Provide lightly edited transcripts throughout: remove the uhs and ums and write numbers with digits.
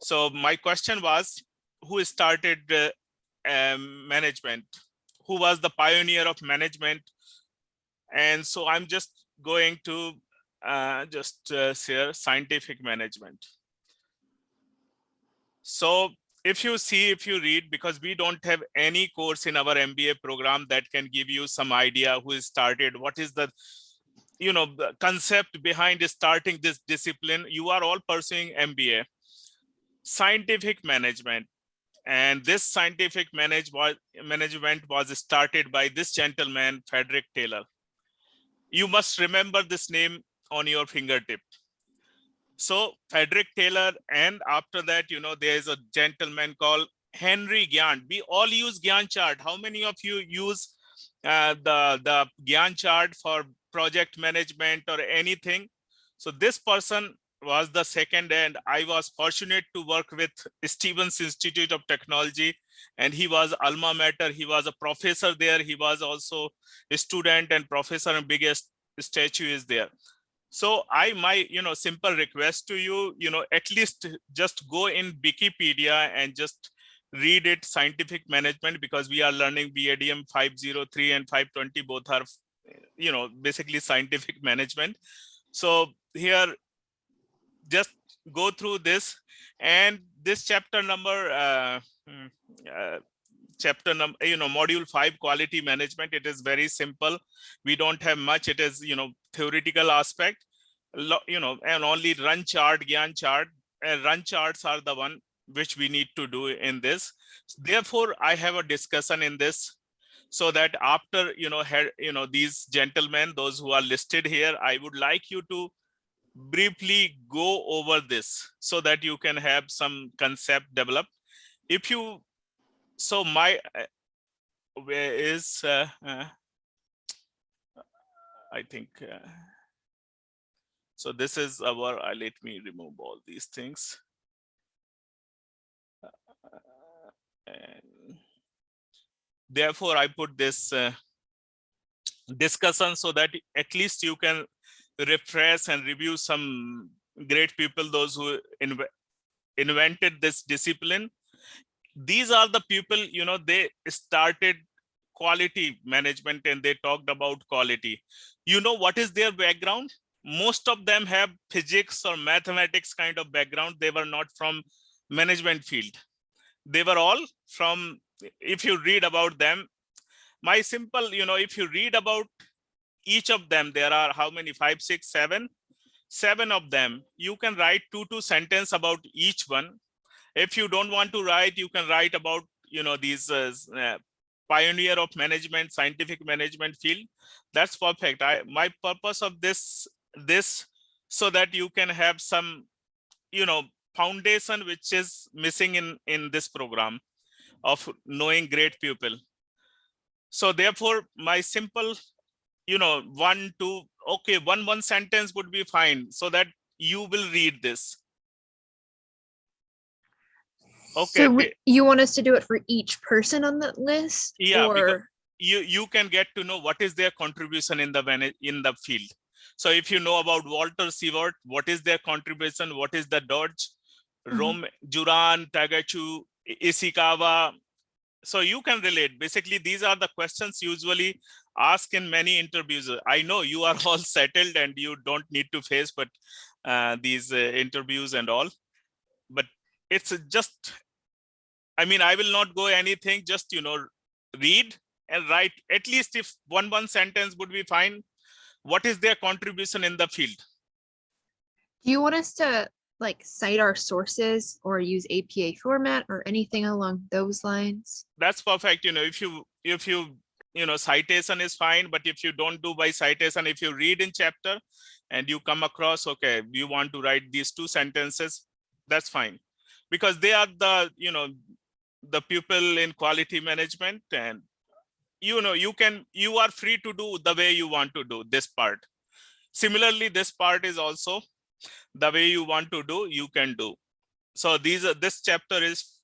So my question was, who started management? Who was the pioneer of management? And so I'm just going to share scientific management. So if you read, because we don't have any course in our MBA program that can give you some idea who started, what is the the concept behind starting this discipline. You are all pursuing MBA, scientific management. And this scientific management was started by this gentleman, Frederick Taylor. You must remember this name on your fingertip. So Frederick Taylor, and after that, there is a gentleman called Henry Gyan. We all use Gyan chart. How many of you use the Gyan chart for project management or anything? So this person was the second, and I was fortunate to work with Stevens Institute of Technology, and he was alma mater. He was a professor there. He was also a student and professor, and biggest statue is there. So my simple request to you, at least just go in Wikipedia and just read it, scientific management, because we are learning BADM 503 and 520, both are basically scientific management. So here, just go through this, and this chapter number module 5, quality management. It is very simple. We don't have much. It is theoretical aspect, and only run chart, Gyan chart, and run charts are the one which we need to do in this. Therefore I have a discussion in this, so that after these gentlemen, those who are listed here, I would like you to briefly go over this so that you can have some concept developed. If you so my where is I think so this is our let me remove all these things, and therefore I put this discussion so that at least you can refresh and review some great people, those who invented this discipline. These are the people, they started quality management, and they talked about quality. What is their background? Most of them have physics or mathematics kind of background. They were not from management field. They were all from, if you read about them, my simple, if you read about each of them, there are how many, 5, 6, 7 of them. You can write two sentence about each one. If you don't want to write, you can write about these pioneer of management, scientific management field. That's perfect. My purpose of this so that you can have some foundation which is missing in this program of knowing great people. So therefore my simple one sentence would be fine, so that you will read this. Okay. So you want us to do it for each person on that list? Yeah, or because you can get to know what is their contribution in the field. So if you know about Walter Sievert, what is their contribution? What is the Dodge, Rome, Juran, Tagachu, Ishikawa? So you can relate. Basically, these are the questions usually asked in many interviews. I know you are all settled and you don't need to face but these interviews and all. But it's just, I mean, I will not go anything, just, read and write. At least if one sentence would be fine. What is their contribution in the field? do you want us to like cite our sources or use APA format or anything along those lines? That's perfect. If you citation is fine, but if you don't do by citation, if you read in chapter and you come across, okay, you want to write these 2 sentences, that's fine, because they are the the people in quality management, and you are free to do the way you want to do this part. Similarly, this part is also the way you want to do, you can do. So this chapter is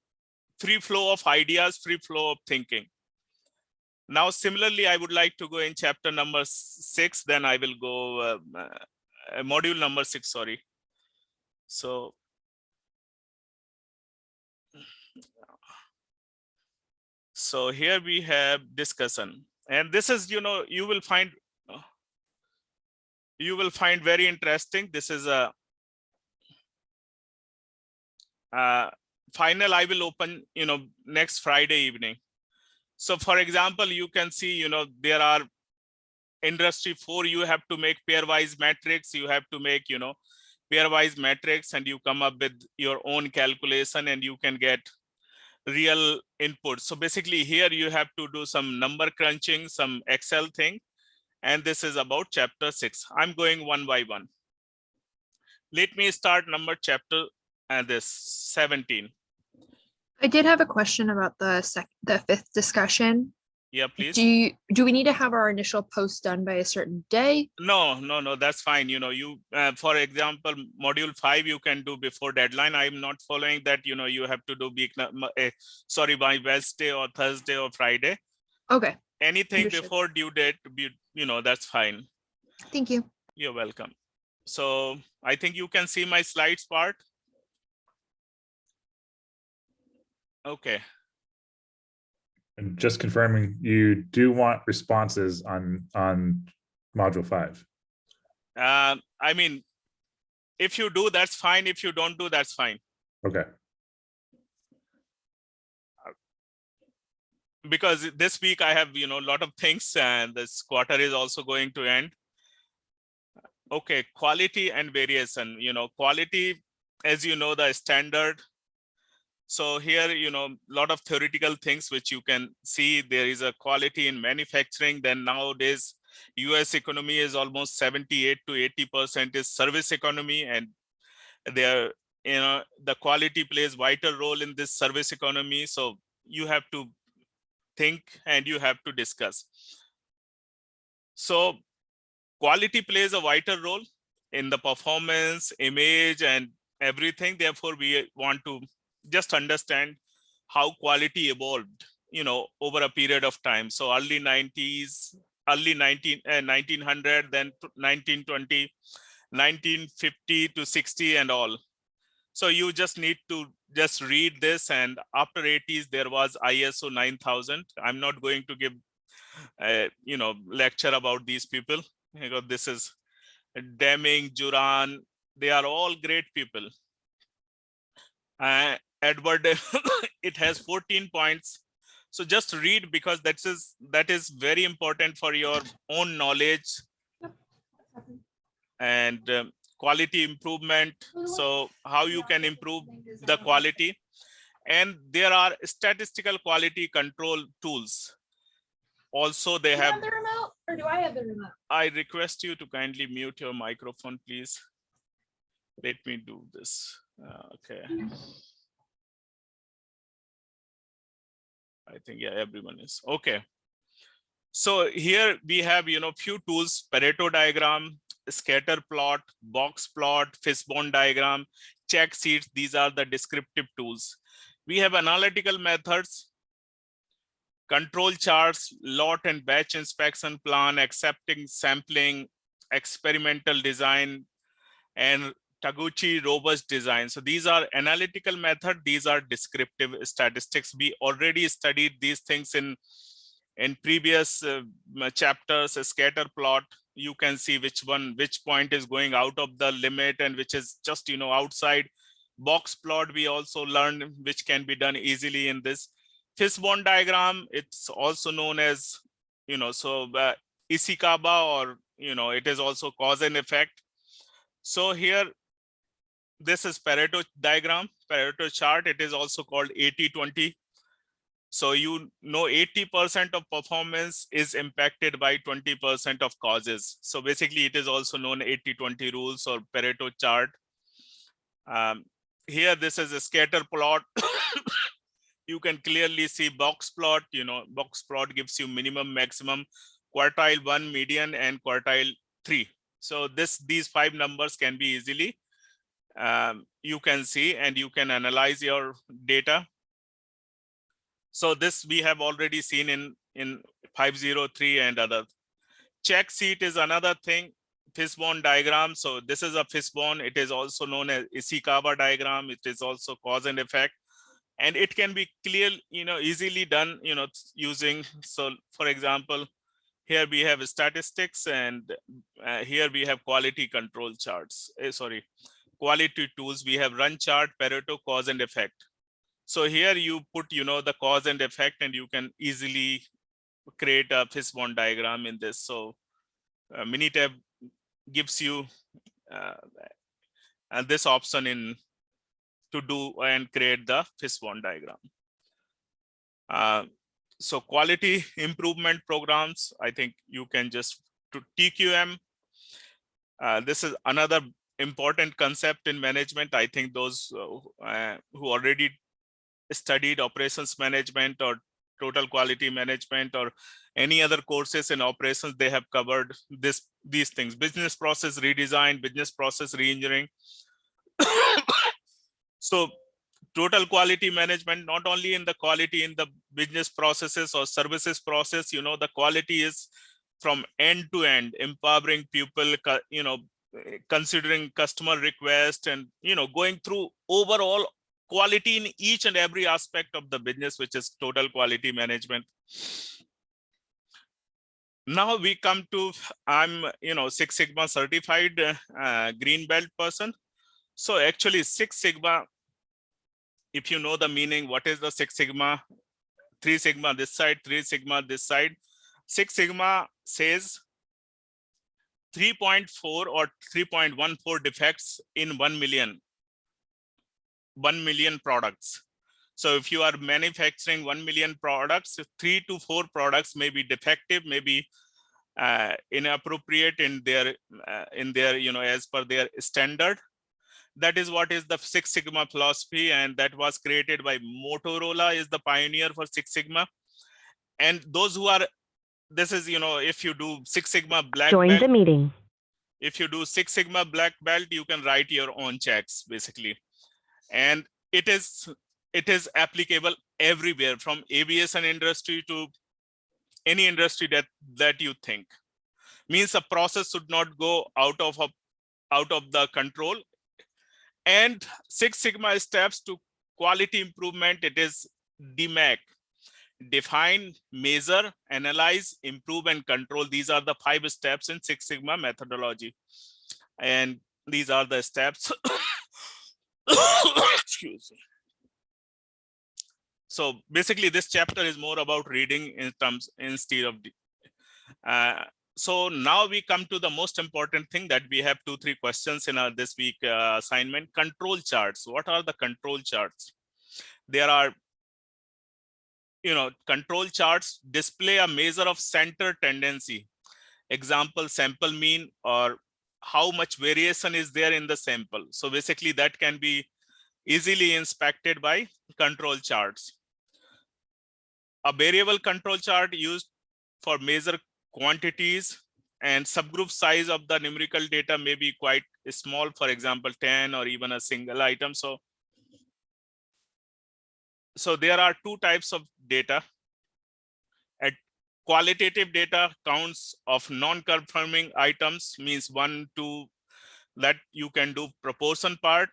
free flow of ideas, free flow of thinking. Now, similarly, I would like to go in chapter number 6, then I will go module number 6, sorry. So So here we have discussion, and this is, you will find very interesting. This is a final I will open, next Friday evening. So for example, you can see, there are industry 4, you have to make pairwise matrix, you have to make, pairwise matrix, and you come up with your own calculation and you can get real input. So basically here you have to do some number crunching, some Excel thing. And this is about chapter 6. I'm going one by one. Let me start number chapter and this 17. I did have a question about the fifth discussion. Yeah, please. Do we need to have our initial post done by a certain day? No, that's fine. For example, module 5 you can do before deadline. I'm not following that. You have to do by Wednesday or Thursday or Friday. Okay. Anything Understood. before due date, that's fine. Thank you. You're welcome. So I think you can see my slides part. Okay. And just confirming, you do want responses on module 5. I mean, if you do, that's fine. If you don't do, that's fine. Okay. Because this week I have, a lot of things, and this quarter is also going to end. Okay, quality and variation. Quality, as you know, the standard. So here, a lot of theoretical things which you can see. There is a quality in manufacturing. Then nowadays, US economy is almost 78 to 80% is service economy, and there, the quality plays vital role in this service economy. So you have to think and you have to discuss. So quality plays a vital role in the performance, image, and everything. Therefore, we want to just understand how quality evolved, over a period of time. So early 90s, early 1900, then 1920, 1950 to 60 and all. So you just need to just read this. And after 80s, there was ISO 9000. I'm not going to give, lecture about these people, because this is Deming, Juran. They are all great people. Edward, it has 14 points. So just read, because that is very important for your own knowledge. And quality improvement. So how you can improve the quality. And there are statistical quality control tools. Also, they have the remote, or do I have the remote? I request you to kindly mute your microphone, please. Let me do this. Okay. I think, yeah, everyone is okay. So here we have, few tools: Pareto diagram, scatter plot, box plot, fishbone diagram, check sheets. These are the descriptive tools. We have analytical methods, control charts, lot and batch inspection plan, accepting sampling, experimental design, and Taguchi robust design. So these are analytical method. These are descriptive statistics. We already studied these things in previous chapters. A scatter plot, you can see which point is going out of the limit and which is just, outside. Box plot, we also learned, which can be done easily in this. Fishbone diagram, it's also known as, Ishikawa, or, it is also cause and effect. So here, this is Pareto diagram, Pareto chart. It is also called 80-20. So 80% of performance is impacted by 20% of causes. So basically, it is also known 80-20 rules or Pareto chart. Here, this is a scatter plot. You can clearly see box plot. Box plot gives you minimum, maximum, quartile 1, median, and quartile 3. So these 5 numbers can be easily, you can see, and you can analyze your data. So this we have already seen in 503 and other. Check sheet is another thing. Fishbone diagram. So this is a fishbone. It is also known as Ishikawa diagram. It is also cause and effect. and it can be clear, easily done, using, so for example, here we have statistics, and here we have quality control charts. Quality tools. We have run chart, Pareto, cause and effect. So here you put, the cause and effect, and you can easily create a fishbone diagram in this. So Minitab gives you this option in to do and create the fishbone diagram. So quality improvement programs, I think you can just to TQM. This is another important concept in management. I think those who already studied operations management or total quality management or any other courses in operations, they have covered these things: business process redesign, business process reengineering. So total quality management, not only in the quality in the business processes or services process, the quality is from end to end, empowering people, considering customer request, and going through overall quality in each and every aspect of the business, which is total quality management. Now we come to, I'm Six Sigma certified green belt person. So actually Six Sigma, if you know the meaning, what is the Six Sigma? 3 Sigma this side, 3 Sigma this side. Six Sigma says 3.4 or 3.14 defects in 1 million products. So if you are manufacturing 1 million products, 3 to 4 products may be defective, maybe inappropriate in their as per their standard. That is what is the Six Sigma philosophy, and that was created by Motorola, is the pioneer for Six Sigma. And those who are, this is, if you do Six Sigma black Join belt, the meeting. If you do Six Sigma black belt, you can write your own checks basically. And it is applicable everywhere, from aviation industry to any industry that you think. Means a process should not go out of the control. And Six Sigma steps to quality improvement, it is DMAC: define, measure, analyze, improve, and control. These are the 5 steps in Six Sigma methodology. And these are the steps. Excuse me. So basically this chapter is more about reading instead of so now we come to the most important thing, that we have 2-3 questions in our this week assignment. Control charts. What are the control charts? There are, control charts display a measure of center tendency. Example, sample mean, or how much variation is there in the sample. So basically that can be easily inspected by control charts. A variable control chart used for measure quantities, and subgroup size of the numerical data may be quite small, for example 10 or even a single item. So there are 2 types of data. At qualitative data, counts of non-conforming items, means 1, 2, that you can do proportion part,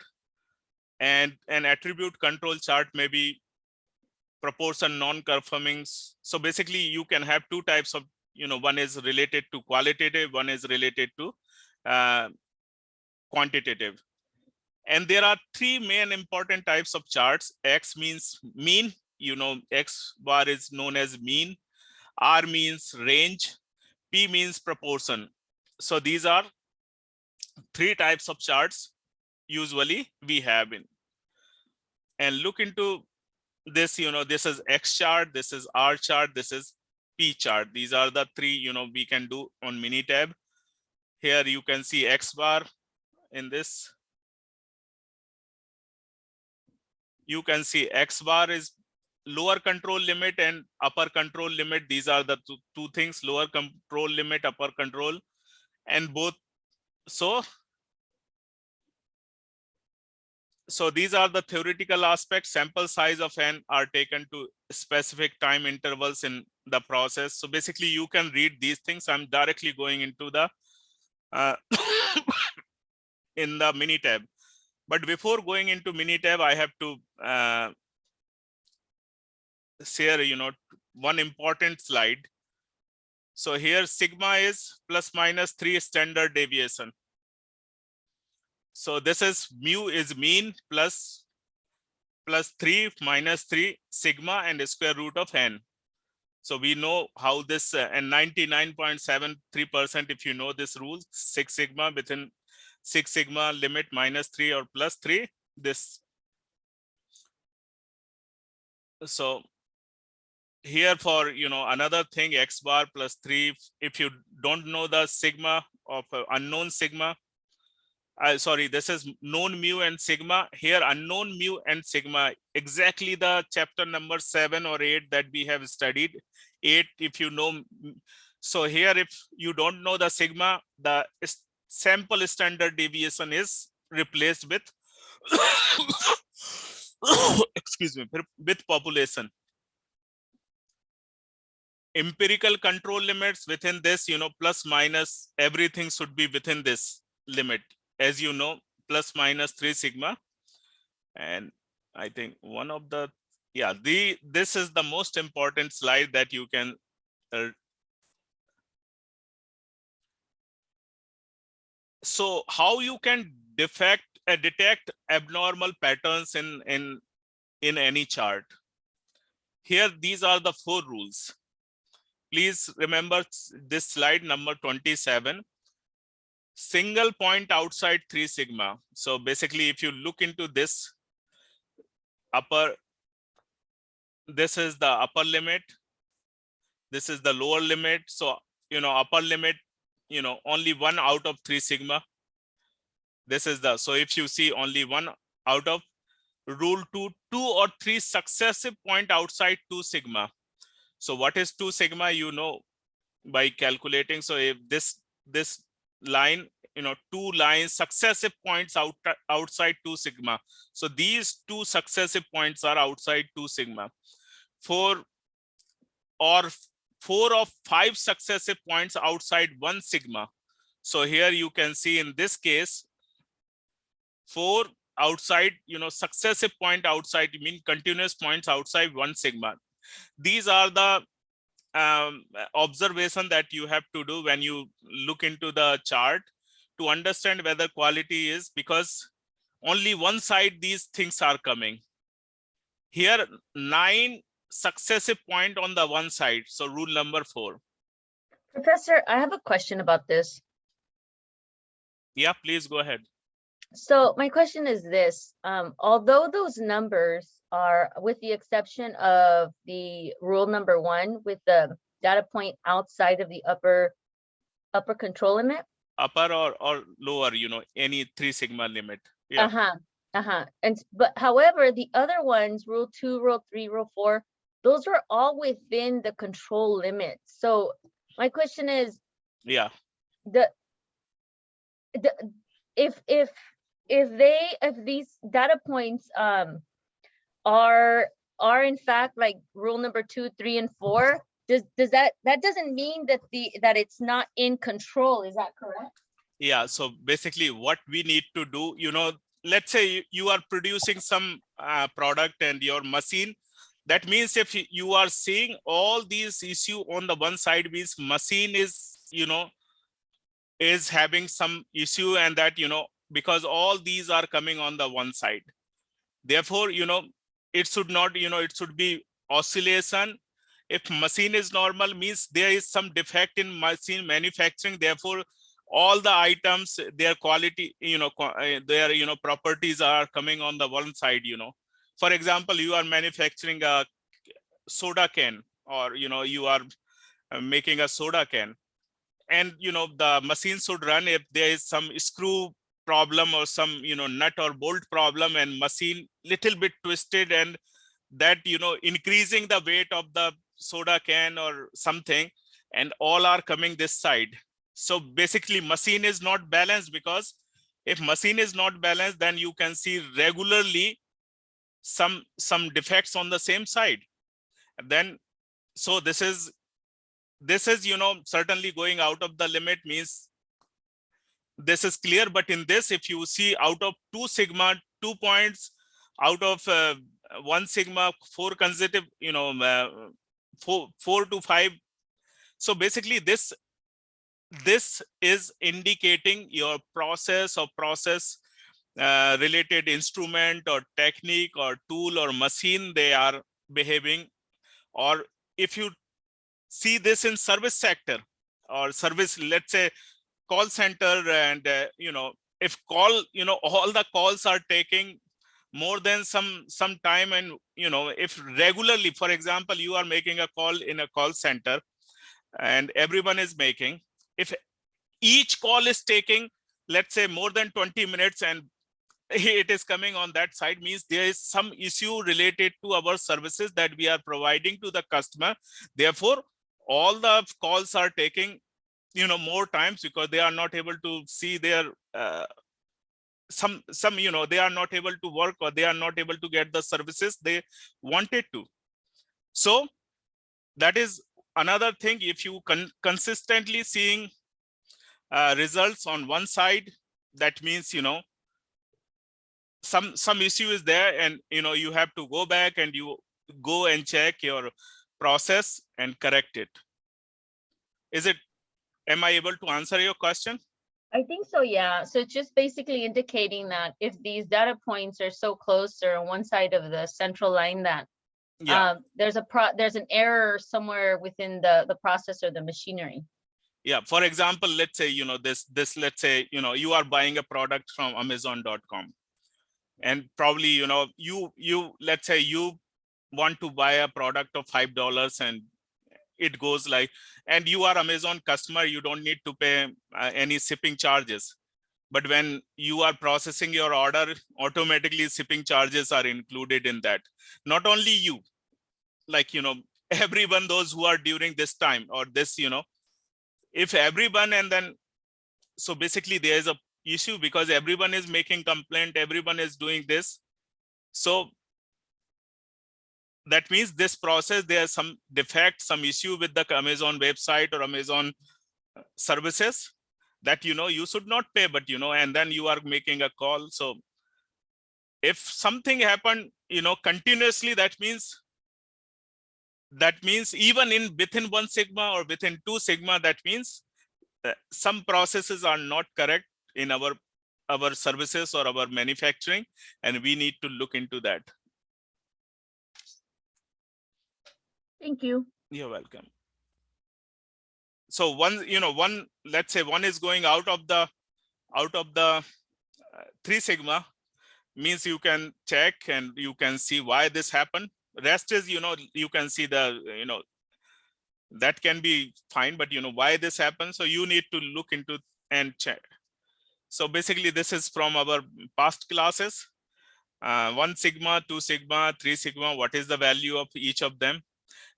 and an attribute control chart may be proportion non-conforming. So basically you can have 2 types of, one is related to qualitative, one is related to quantitative. And there are 3 main important types of charts. X means mean, X bar is known as mean. R means range. P means proportion. So these are 3 types of charts usually we have in. And look into this, this is X chart, this is R chart, this is P chart. These are the 3, we can do on Minitab. Here you can see X bar in this. You can see X bar is lower control limit and upper control limit. These are the two things, lower control limit, upper control, and both. So these are the theoretical aspects. Sample size of n are taken to specific time intervals in the process. So basically you can read these things. I'm directly going into the in the Minitab. But before going into Minitab, I have to share, one important slide. So here sigma is plus minus 3 standard deviation. So this is mu is mean plus 3 minus 3 sigma and square root of n. So we know how this and 99.73%, if you know this rule, 6 sigma within 6 sigma limit minus 3 or plus 3, this. So here for, another thing, x bar plus 3, if you don't know the sigma of unknown sigma, sorry, this is known mu and sigma. Here unknown mu and sigma, exactly the chapter number 7 or 8 that we have studied. 8 if you know. So here if you don't know the sigma, the sample standard deviation is replaced with excuse me, with population. Empirical control limits within this, plus minus everything should be within this limit, as you know, plus minus 3 sigma. And I think one of the, this is the most important slide that you can so how you can detect abnormal patterns in any chart. Here these are the 4 rules. Please remember this slide number 27. Single point outside 3 sigma. So basically if you look into this this is the upper limit, this is the lower limit. So upper limit, only 1 out of 3 sigma. This is the, so if you see only 1 out of rule 2 or 3 successive point outside 2 sigma. So what is 2 sigma, by calculating. So if this line, 2 lines successive points outside 2 sigma. So these 2 successive points are outside 2 sigma. 4 of 5 successive points outside 1 sigma. So here you can see in this case 4 outside, successive point outside, continuous points outside 1 sigma. These are the observation that you have to do when you look into the chart to understand whether quality is, because only one side these things are coming. Here 9 successive point on the one side. So rule number 4. Professor, I have a question about this. Yeah, please go ahead. So my question is this, although those numbers are, with the exception of the rule number 1 with the data point outside of the upper control limit. Upper or lower, any 3 sigma limit. Yeah. But however, the other ones, rule 2, rule 3, rule 4, those are all within the control limit. So my question is, yeah, if these data points are in fact like rule number 2, 3, and 4, does that doesn't mean that it's not in control, is that correct? Yeah, so basically what we need to do, let's say you are producing some product and your machine, that means if you are seeing all these issue on the one side, means machine is, is having some issue, and that, because all these are coming on the one side. Therefore, it should not, it should be oscillation. If machine is normal, means there is some defect in machine manufacturing. Therefore, all the items, their quality, their, properties are coming on the one side, For example, you are manufacturing a soda can, or, you are making a soda can. And, the machine should run if there is some screw problem or some, nut or bolt problem, and machine little bit twisted, and that, increasing the weight of the soda can or something, and all are coming this side. So basically machine is not balanced, because if machine is not balanced, then you can see regularly some defects on the same side. And then, so this is, certainly going out of the limit, means this is clear. But in this, if you see out of 2 sigma, 2 points out of 1 sigma, 4 consecutive, four to 5. So basically this is indicating your process or process related instrument or technique or tool or machine they are behaving. Or if you see this in service sector or service, let's say call center, and if call, all the calls are taking more than some time, and if regularly, for example, you are making a call in a call center and everyone is making, if each call is taking, let's say, more than 20 minutes and it is coming on that side, means there is some issue related to our services that we are providing to the customer. Therefore, all the calls are taking, more times, because they are not able to see their some they are not able to work, or they are not able to get the services they wanted to. So that is another thing. If you consistently seeing results on one side, that means some issue is there, and you have to go back and you go and check your process and correct it. Am I able to answer your question? I think so, yeah. So it's just basically indicating that if these data points are so close or on one side of the central line, that Yeah. there's an error somewhere within the process or the machinery. Yeah, for example, let's say this let's say you are buying a product from Amazon.com, and probably you let's say you want to buy a product of $5, and it goes like, and you are Amazon customer, you don't need to pay any shipping charges. But when you are processing your order, automatically shipping charges are included in that. Not only you, like everyone, those who are during this time or this, if everyone, and then so basically there is a issue because everyone is making complaint, everyone is doing this. So that means this process, there's some defect, some issue with the Amazon website or Amazon services that you should not pay, but and then you are making a call. So if something happened continuously, that means even within 1 sigma or within 2 sigma, that means some processes are not correct in our services or our manufacturing, and we need to look into that. Thank you. You're welcome. So let's say one is going out of the 3 sigma, means you can check and you can see why this happened. Rest is you can see the that can be fine, but why this happens, so you need to look into and check. So basically this is from our past classes. 1 sigma, 2 sigma, 3 sigma, what is the value of each of them,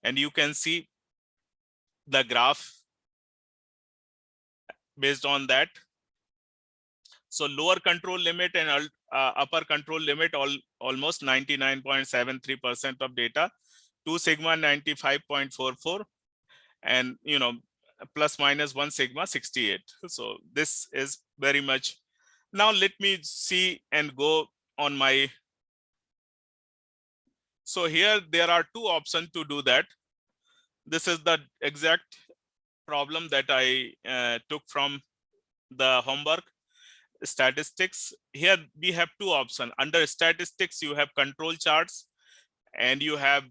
and you can see the graph based on that. So lower control limit and upper control limit almost 99.73% of data. 2 sigma 95.44, and plus minus 1 sigma 68. So this is very much. Now let me see and go on my. So here there are 2 options to do that. This is the exact problem that I took from the homework. Statistics. Here we have 2 options. Under statistics, you have control charts, and you have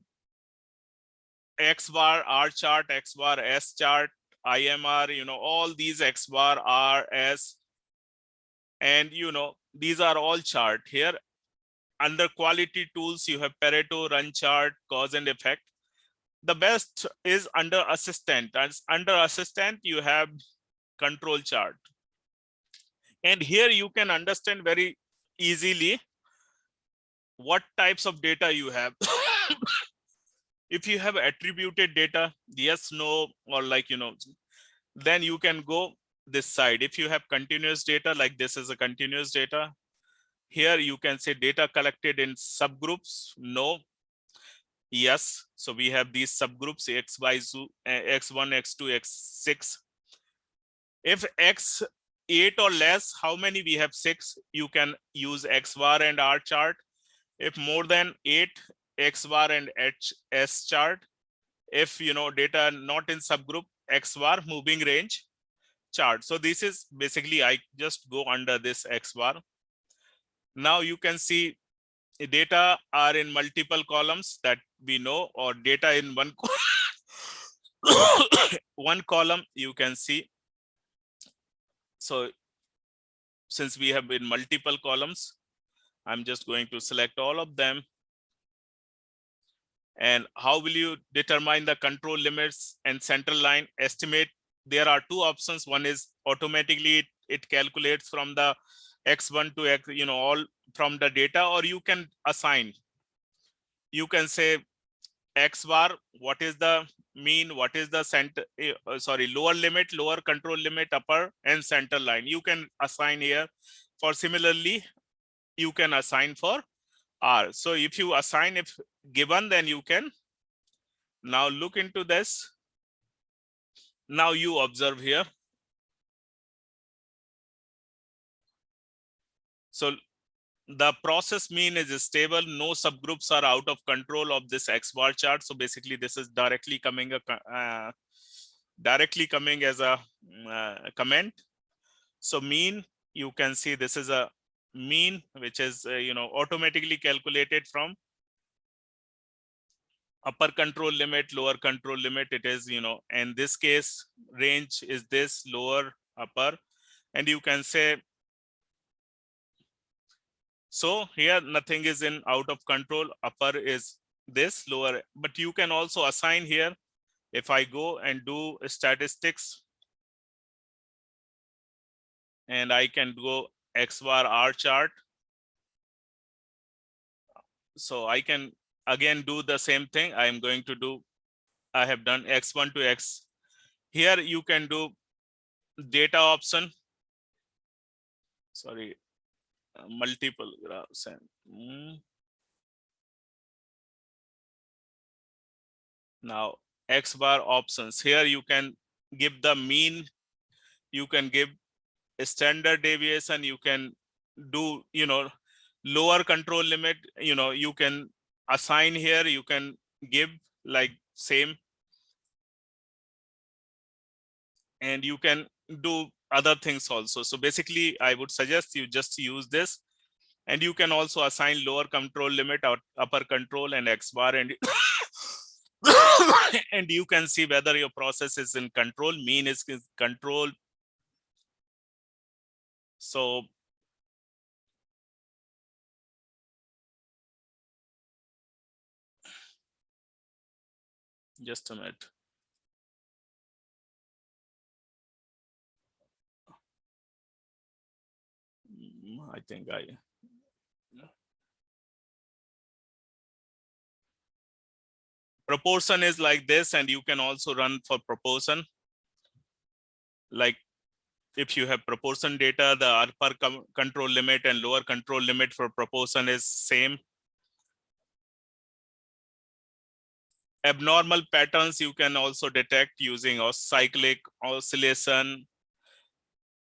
X bar, R chart, X bar, S chart, IMR, all these X bar, R, S, and these are all chart. Here under quality tools, you have Pareto, run chart, cause and effect. The best is under assistant. As under assistant, you have control chart. And here you can understand very easily what types of data you have. If you have attributed data, yes, no, or like, then you can go this side. If you have continuous data, like this is a continuous data. Here you can say data collected in subgroups, no, yes. So we have these subgroups, X, Y, Z, X1, X2, X6. If X8 or less, how many we have 6, you can use X bar and R chart. If more than 8 X bar and S chart, if data not in subgroup X bar moving range chart. So this is basically, I just go under this X bar. Now you can see data are in multiple columns that we know, or data in one one column you can see. So since we have in multiple columns, I'm just going to select all of them. And how will you determine the control limits and central line estimate? There are two options. One is automatically it calculates from the X1 to X, all from the data, or you can assign. You can say X bar, what is the mean, what is the center, lower limit, lower control limit, upper and center line. You can assign here. For similarly, you can assign for R. So if you assign, if given, then you can now look into this. Now you observe here. So the process mean is stable. No subgroups are out of control of this X bar chart. So basically this is directly coming as a comment. So mean, you can see this is a mean, which is automatically calculated from upper control limit, lower control limit. It is, in this case, range is this, lower, upper, and you can say, so here nothing is in out of control, upper is this, lower, but you can also assign here. If I go and do statistics, and I can go X bar R chart. So I can again do the same thing. I am going to do, I have done X1 to X. Here you can do data option. Sorry, multiple graphs and now X bar options. Here you can give the mean, you can give a standard deviation, you can do lower control limit, you can assign here, you can give like same, and you can do other things also. So basically I would suggest you just use this, and you can also assign lower control limit or upper control and X bar, and and you can see whether your process is in control, mean is control. So just a minute. I think proportion is like this, and you can also run for proportion. Like if you have proportion data, the upper control limit and lower control limit for proportion is same. Abnormal patterns you can also detect using a cyclic oscillation.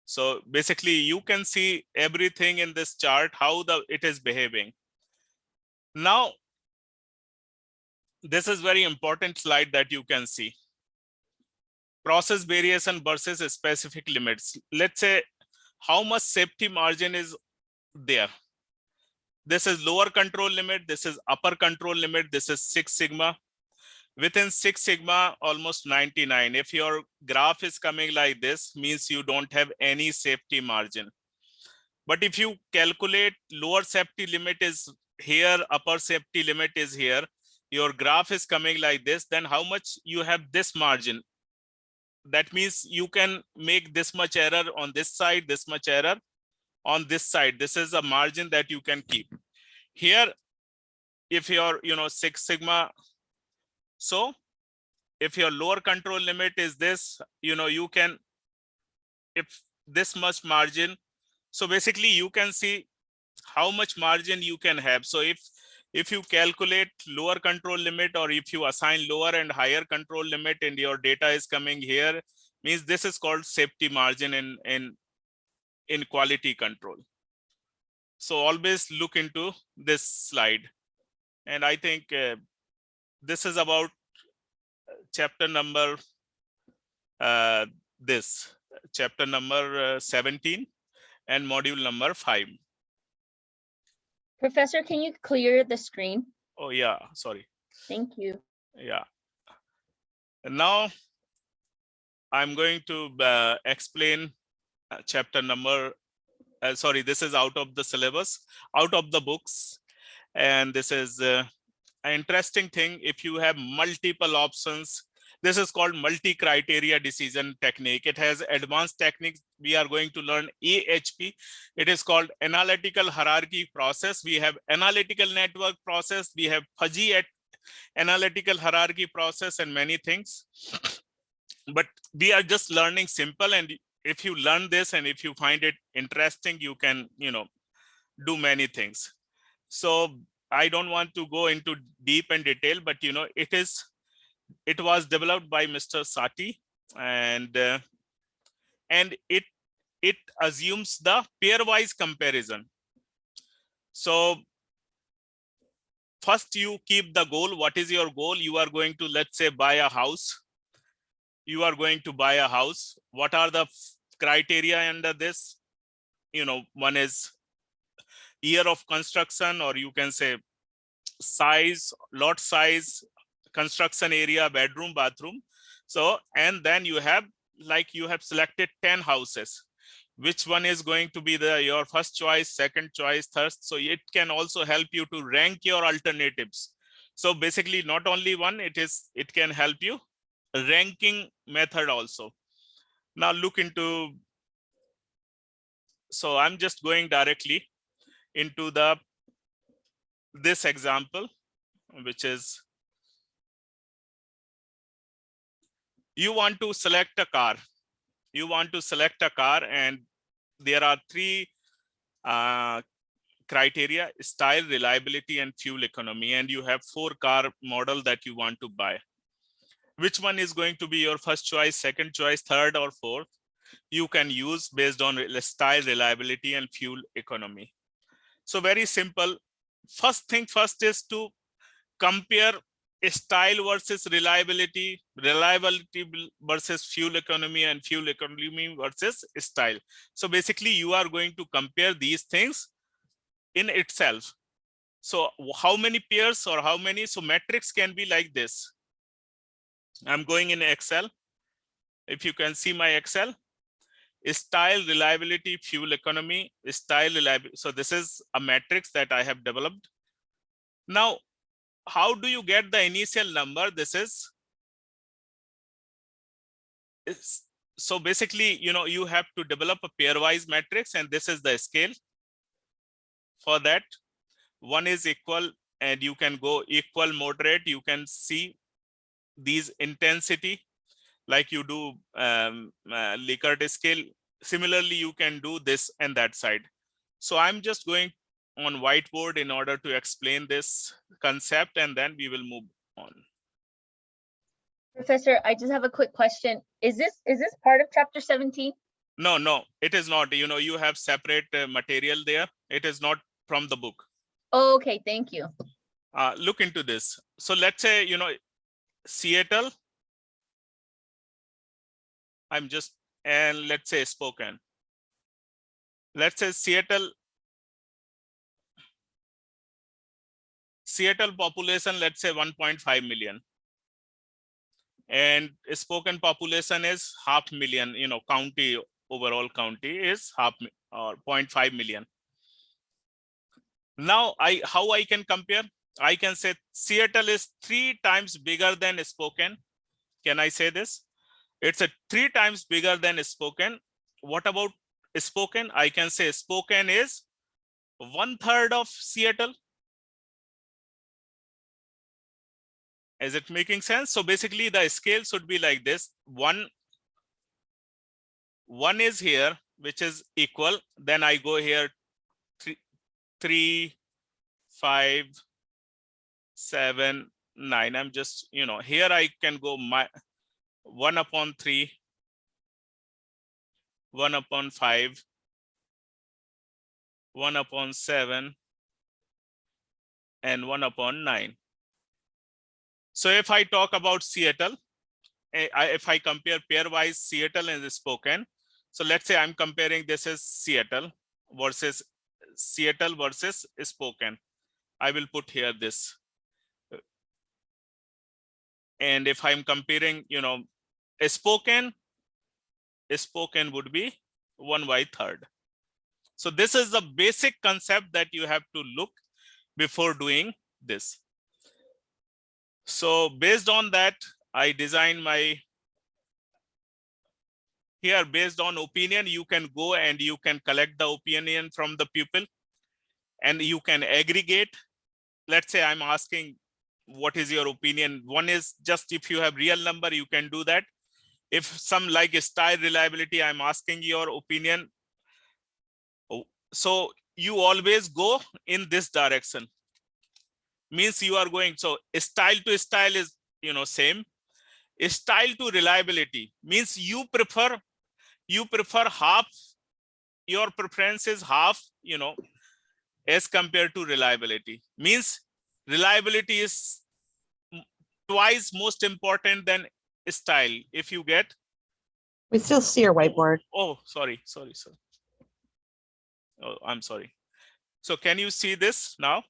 So basically you can see everything in this chart, how it is behaving. Now, this is very important slide that you can see. Process variation versus specific limits. Let's say how much safety margin is there. This is lower control limit, this is upper control limit, this is 6 sigma. Within 6 sigma, almost 99. If your graph is coming like this, means you don't have any safety margin. But if you calculate lower safety limit is here, upper safety limit is here, your graph is coming like this, then how much you have this margin? That means you can make this much error on this side, this much error on this side. This is a margin that you can keep. Here, if you're 6 sigma, so if your lower control limit is this, you can, if this much margin, so basically you can see how much margin you can have. So if you calculate lower control limit, or if you assign lower and higher control limit and your data is coming here, means this is called safety margin in quality control. So always look into this slide. And I think this is about chapter number chapter number 17 and module number 5. Professor, can you clear the screen? Oh yeah, sorry. Thank you. Yeah. And now I'm going to explain chapter number, sorry, this is out of the syllabus, out of the books. And this is an interesting thing. If you have multiple options, this is called multi-criteria decision technique. It has advanced techniques. We are going to learn AHP. It is called analytical hierarchy process. We have analytical network process. We have fuzzy analytical hierarchy process and many things. But we are just learning simple. And if you learn this and if you find it interesting, you can, do many things. So I don't want to go into deep and detail, but it was developed by Mr. Sati, and it assumes the pairwise comparison. So first you keep the goal. What is your goal? You are going to, let's say, buy a house. You are going to buy a house. What are the criteria under this? One is year of construction, or you can say size, lot size, construction area, bedroom, bathroom. So, and then you have selected 10 houses. Which one is going to be your first choice, second choice, third? So it can also help you to rank your alternatives. So basically not only one, it can help you ranking method also. Now look into, so I'm just going directly into this example, which is you want to select a car. You want to select a car, and there are 3 criteria: style, reliability, and fuel economy. And you have 4 car model that you want to buy. Which one is going to be your first choice, second choice, third, or fourth? You can use based on style, reliability, and fuel economy. So very simple. First thing first is to compare style versus reliability, reliability versus fuel economy, and fuel economy versus style. So basically you are going to compare these things in itself. So how many pairs or how many? So matrix can be like this. I'm going in Excel. If you can see my Excel, style, reliability, fuel economy, style, reliability. So this is a matrix that I have developed. Now, how do you get the initial number? This is, so basically, you have to develop a pairwise matrix, and this is the scale. For that, 1 is equal, and you can go equal, moderate. You can see these intensity like you do Likert scale. Similarly, you can do this and that side. So I'm just going on whiteboard in order to explain this concept, and then we will move on. Professor, I just have a quick question. Is this part of chapter 17? No, it is not. You have separate material there. It is not from the book. Oh, okay, thank you. Look into this. So let's say, Seattle. And let's say Spokane. Let's say Seattle population, let's say 1.5 million. And Spokane population is 500,000, county, overall county is 0.5 million. Now, how I can compare? I can say Seattle is 3 times bigger than Spokane. Can I say this? It's 3 times bigger than Spokane. What about Spokane? I can say Spokane is 1/3 of Seattle. Is it making sense? So basically the scale should be like this. One is here, which is equal. Then I go here 3, 5, 7, 9. I'm just, here I can go 1/3, 1/5, 1/7 and 1/9. So if I talk about Seattle, if I compare pairwise Seattle and Spokane, so let's say I'm comparing this is Seattle versus Spokane. I will put here this. And if I'm comparing, Spokane would be 1/3. So this is the basic concept that you have to look before doing this. So based on that, I designed my, here based on opinion, you can go and you can collect the opinion from the pupil and you can aggregate. Let's say I'm asking, what is your opinion? One is just if you have real number, you can do that. If some like style reliability, I'm asking your opinion. So you always go in this direction. Means you are going, so style to style is, same. Style to reliability means you prefer half, your preference is half, as compared to reliability. Means reliability is twice most important than style. If you get, We still see your whiteboard. oh, sorry. Oh, I'm sorry. So can you see this now?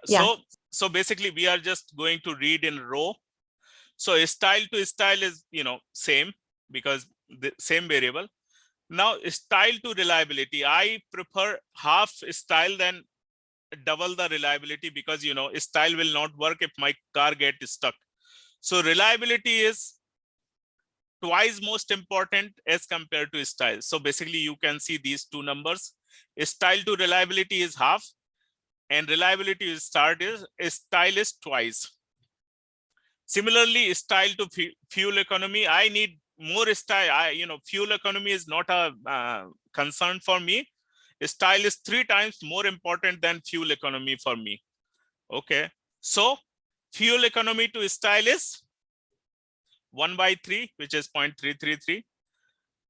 Yeah. So basically we are just going to read in row. So style to style is, same because the same variable. Now style to reliability, I prefer half style than double the reliability because, style will not work if my car gets stuck. So reliability is twice most important as compared to style. So basically you can see these two numbers. Style to reliability is half and reliability is style is twice. Similarly, style to fuel economy, I need more style. Fuel economy is not a concern for me. Style is 3 times more important than fuel economy for me. Okay, so fuel economy to style is 1/3, which is 0.333.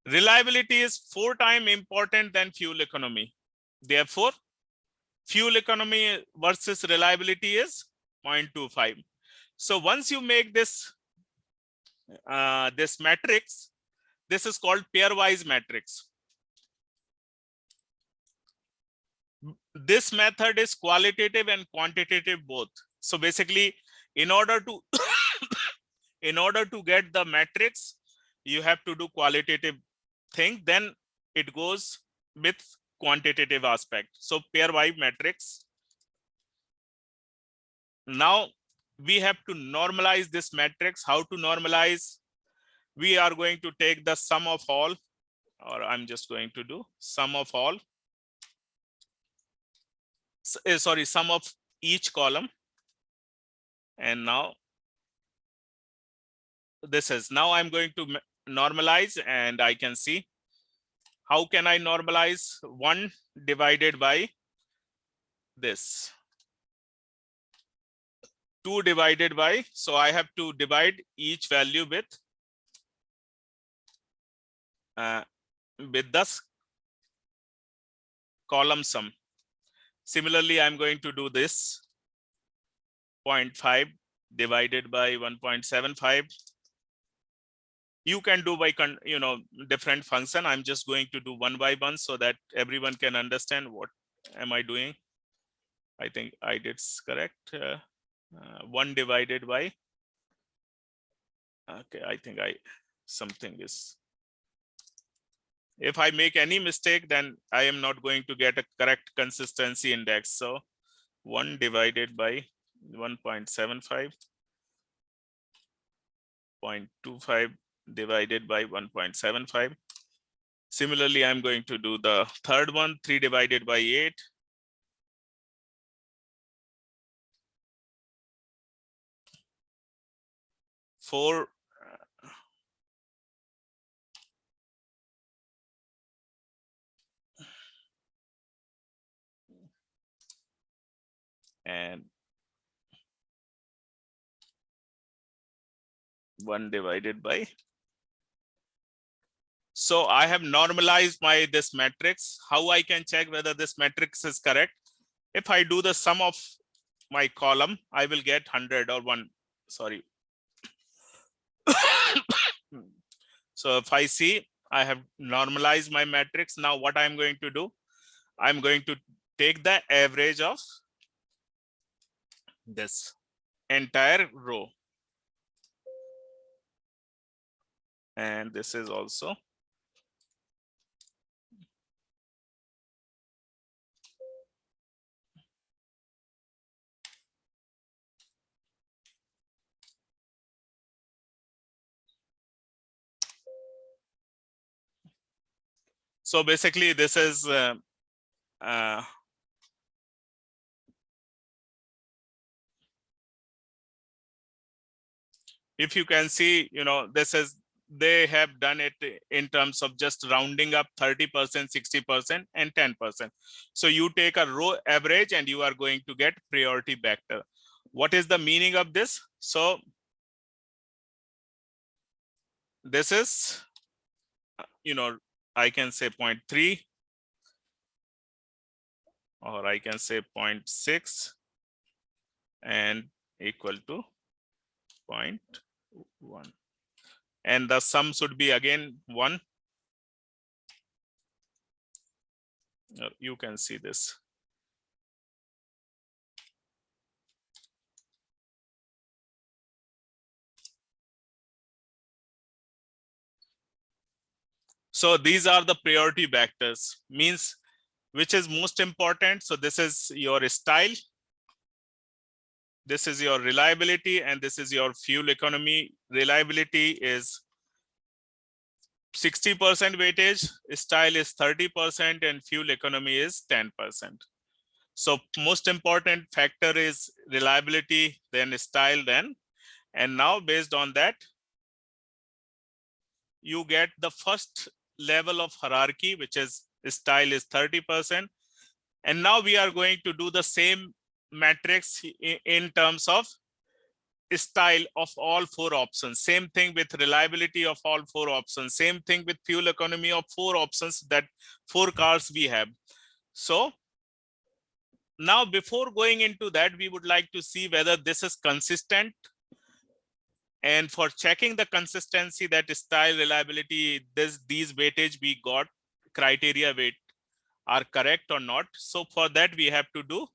Reliability is 4 times important than fuel economy. Therefore, fuel economy versus reliability is 0.25. So once you make this this matrix, this is called pairwise matrix. This method is qualitative and quantitative both. So basically, in order to get the matrix, you have to do qualitative thing, then it goes with quantitative aspect. So pairwise matrix. Now we have to normalize this matrix. How to normalize? We are going to take the sum of all, or I'm just going to do sum of all. Sorry, sum of each column. And now this is, now I'm going to normalize and I can see how can I normalize 1 divided by this. 2 divided by, so I have to divide each value with this column sum. Similarly, I'm going to do this 0.5 divided by 1.75. You can do by different function. I'm just going to do 1 by 1 so that everyone can understand what am I doing. I think I did correct. 1 divided by, okay, I think something is, if I make any mistake, then I am not going to get a correct consistency index. So 1 divided by 1.75, 0.25 divided by 1.75. Similarly, I'm going to do the third one, 3 divided by 8. Four, and 1 divided by So I have normalized this matrix. How I can check whether this matrix is correct? If I do the sum of my column, I will get 100 or 1, sorry. So if I see, I have normalized my matrix. Now what I'm going to do, I'm going to take the average of this entire row. And this is also. So basically this is if you can see, this is, they have done it in terms of just rounding up 30%, 60% and 10%. So you take a row average and you are going to get priority vector. What is the meaning of this? So this is, I can say 0.3 or I can say 0.6 and equal to 0.1. And the sum should be again 1. You can see this. So these are the priority vectors, means which is most important. So this is your style, this is your reliability, and this is your fuel economy. Reliability is 60% weightage, style is 30%, and fuel economy is 10%. So most important factor is reliability, then style, then. And now based on that, you get the first level of hierarchy, which is style is 30%. And now we are going to do the same matrix in terms of style of all 4 options. Same thing with reliability of all 4 options. Same thing with fuel economy of 4 options, that 4 cars we have. So now before going into that, we would like to see whether this is consistent. And for checking the consistency, that style, reliability, these weightage we got, criteria weight are correct or not. So for that, we have to do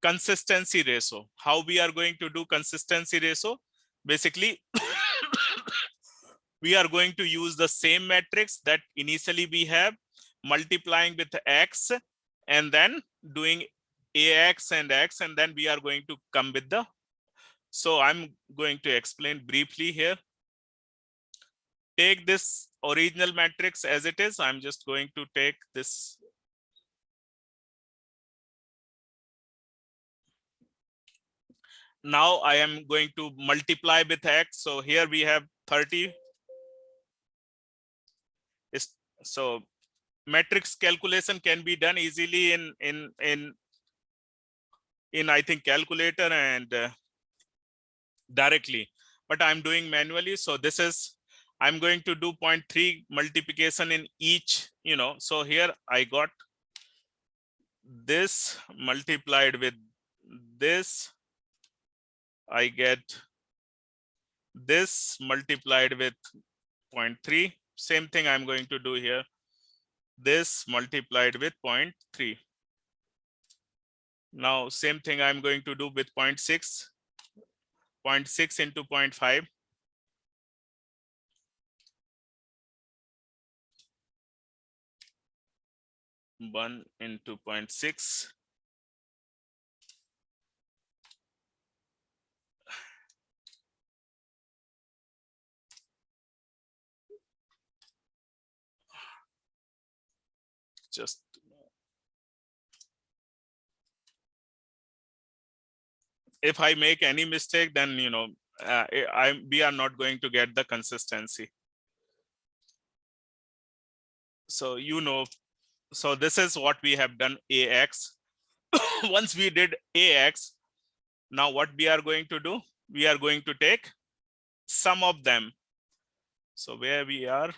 consistency ratio. How we are going to do consistency ratio? Basically, we are going to use the same matrix that initially we have, multiplying with x and then doing ax and x, and then we are going to come with the. So I'm going to explain briefly here. Take this original matrix as it is. I'm just going to take this. Now I am going to multiply with x. So here we have 30. So matrix calculation can be done easily in I think calculator and directly, but I'm doing manually. So this is, I'm going to do 0.3 multiplication in each, so here I got this multiplied with this, I get this multiplied with 0.3. Same thing I'm going to do here. This multiplied with 0.3. Now, same thing I'm going to do with 0.6. 0.6 into 0.5. One into 0.6. Just if I make any mistake, then we are not going to get the consistency. So so this is what we have done, AX. Once we did AX, now what we are going to do? We are going to take sum of them. So where we are,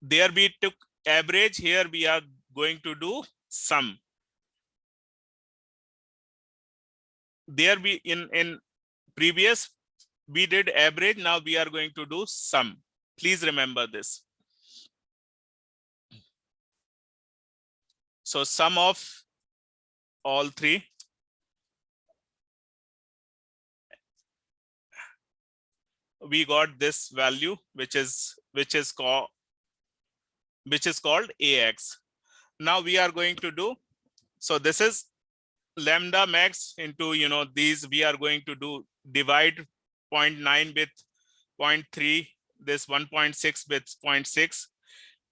There we took average, here we are going to do sum. There we in previous we did average, now we are going to do sum. Please remember this. So sum of all three. We got this value, which is called AX. Now we are going to do, so this is lambda max into, these we are going to do divide 0.9 with 0.3, this 1.6 with 0.6,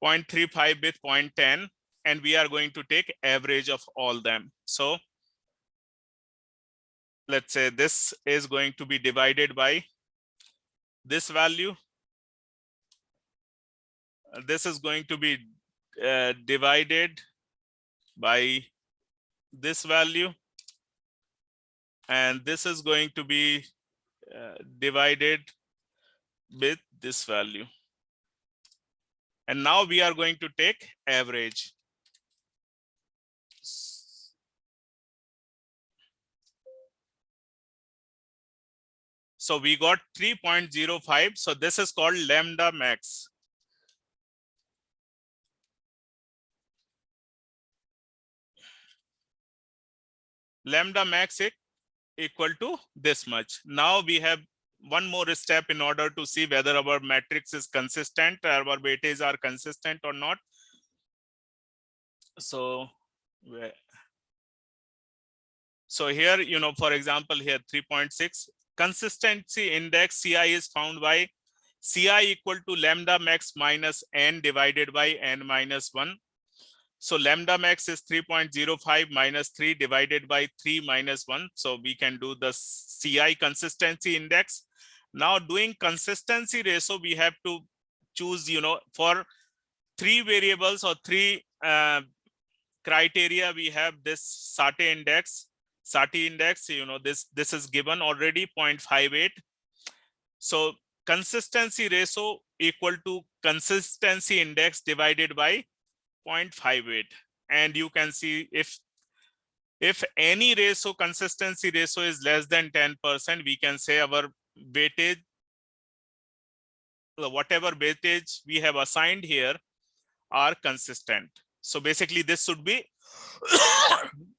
0.35 with 0.10, and we are going to take average of all them. So let's say this is going to be divided by this value. This is going to be divided by this value, and this is going to be divided with this value. And now we are going to take average. So we got 3.05. So this is called lambda max. Lambda max equal to this much. Now we have one more step in order to see whether our matrix is consistent, our weightages are consistent or not. So here, for example, here 3.6 consistency index CI is found by CI equal to lambda max minus n divided by n minus 1. So lambda max is 3.05 minus 3 divided by 3 minus 1. So we can do the CI consistency index. Now doing consistency ratio, we have to choose, for 3 variables or 3 criteria, we have this SATI index. SATI index, this is given already 0.58. So consistency ratio equal to consistency index divided by 0.58. And you can see if any ratio, consistency ratio is less than 10%, we can say our weightage, whatever weightage we have assigned here, are consistent. So basically this should be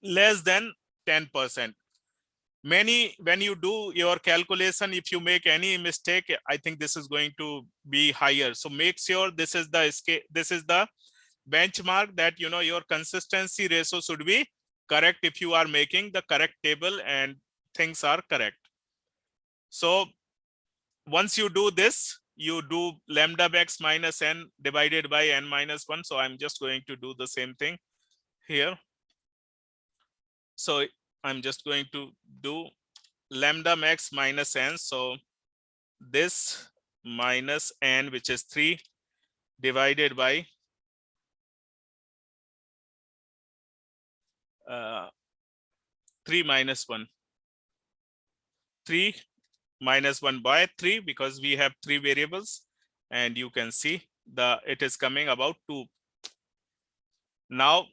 less than 10%. When you do your calculation, if you make any mistake, I think this is going to be higher. So make sure this is the benchmark that your consistency ratio should be correct if you are making the correct table and things are correct. So once you do this, you do lambda max minus n divided by n minus 1. So I'm just going to do the same thing here. So I'm just going to do lambda max minus n. So this minus n, which is 3, divided by 3 minus 1. 3 minus 1 by 3, because we have 3 variables, and you can see it is coming about 2. Now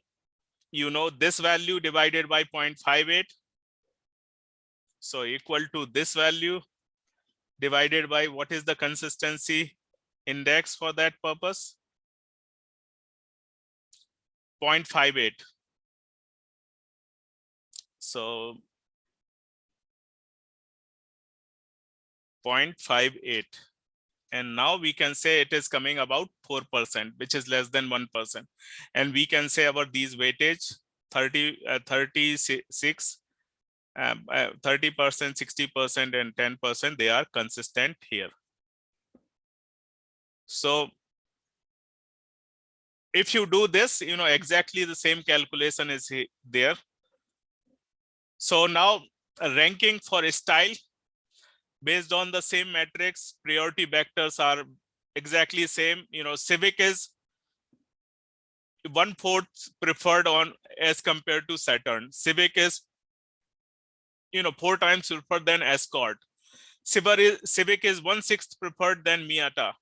this value divided by 0.58, so equal to this value divided by what is the consistency index for that purpose, 0.58. So 0.58, and now we can say it is coming about 4%, which is less than 1%. And we can say about these weightage 36, 30%, 60%, and 10%, they are consistent here. So if you do this, exactly the same calculation is there. So now ranking for style based on the same matrix, priority vectors are exactly same. Civic is 1/4 preferred on as compared to Saturn. Civic is 4 times preferred than Escort. Civic is 1/6 preferred than Miata.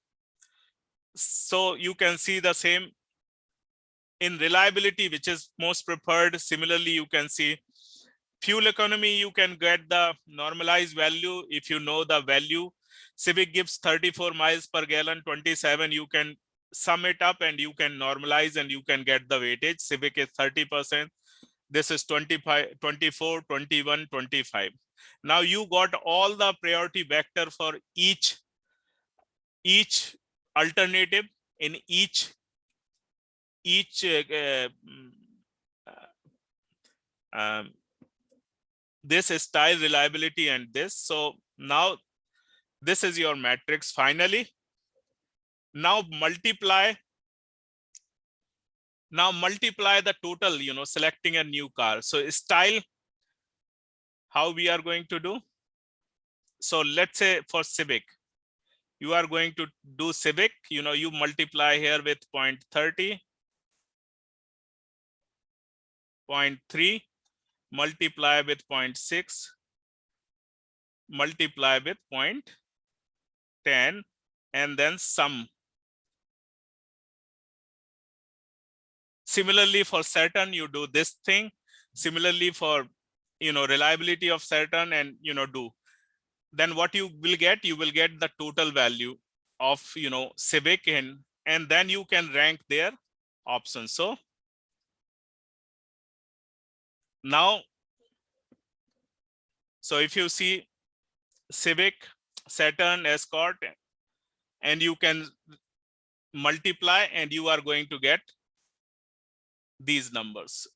So you can see the same in reliability, which is most preferred. Similarly, you can see fuel economy, you can get the normalized value if you know the value. Civic gives 34 miles per gallon, 27. You can sum it up and you can normalize and you can get the weightage. Civic is 30%. This is 25, 24, 21, 25. Now you got all the priority vector for each alternative in each this style, reliability, and this. So now this is your matrix finally. Now multiply the total, selecting a new car. So style, how we are going to do. So let's say for Civic, you are going to do Civic, you multiply here with 0.30, 0.3, multiply with 0.6, multiply with 0.10, and then sum. Similarly for Saturn, you do this thing. Similarly for reliability of Saturn, and do. Then what you will get the total value of Civic and then you can rank their options. So now, so if you see Civic, Saturn, Escort, and you can multiply and you are going to get these numbers.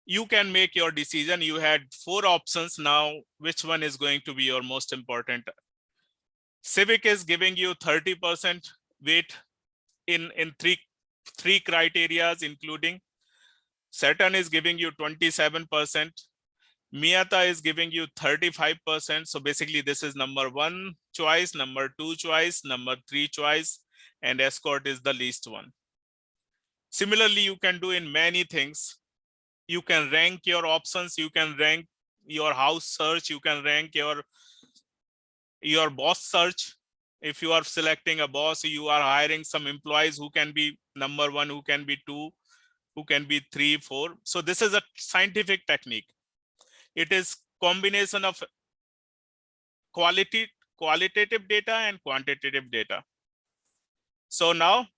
You can make your decision. You had 4 options. Now, which one is going to be your most important? Civic is giving you 30% weight in three criterias, including Saturn is giving you 27%. Miata is giving you 35%. So basically this is number 1 choice, number 2 choice, number 3 choice, and Escort is the least one. Similarly, you can do in many things. You can rank your options, you can rank your house search, you can rank your boss search. If you are selecting a boss, you are hiring some employees who can be number 1, who can be 2, who can be 3, 4. So this is a scientific technique. It is combination of qualitative data and quantitative data. So now,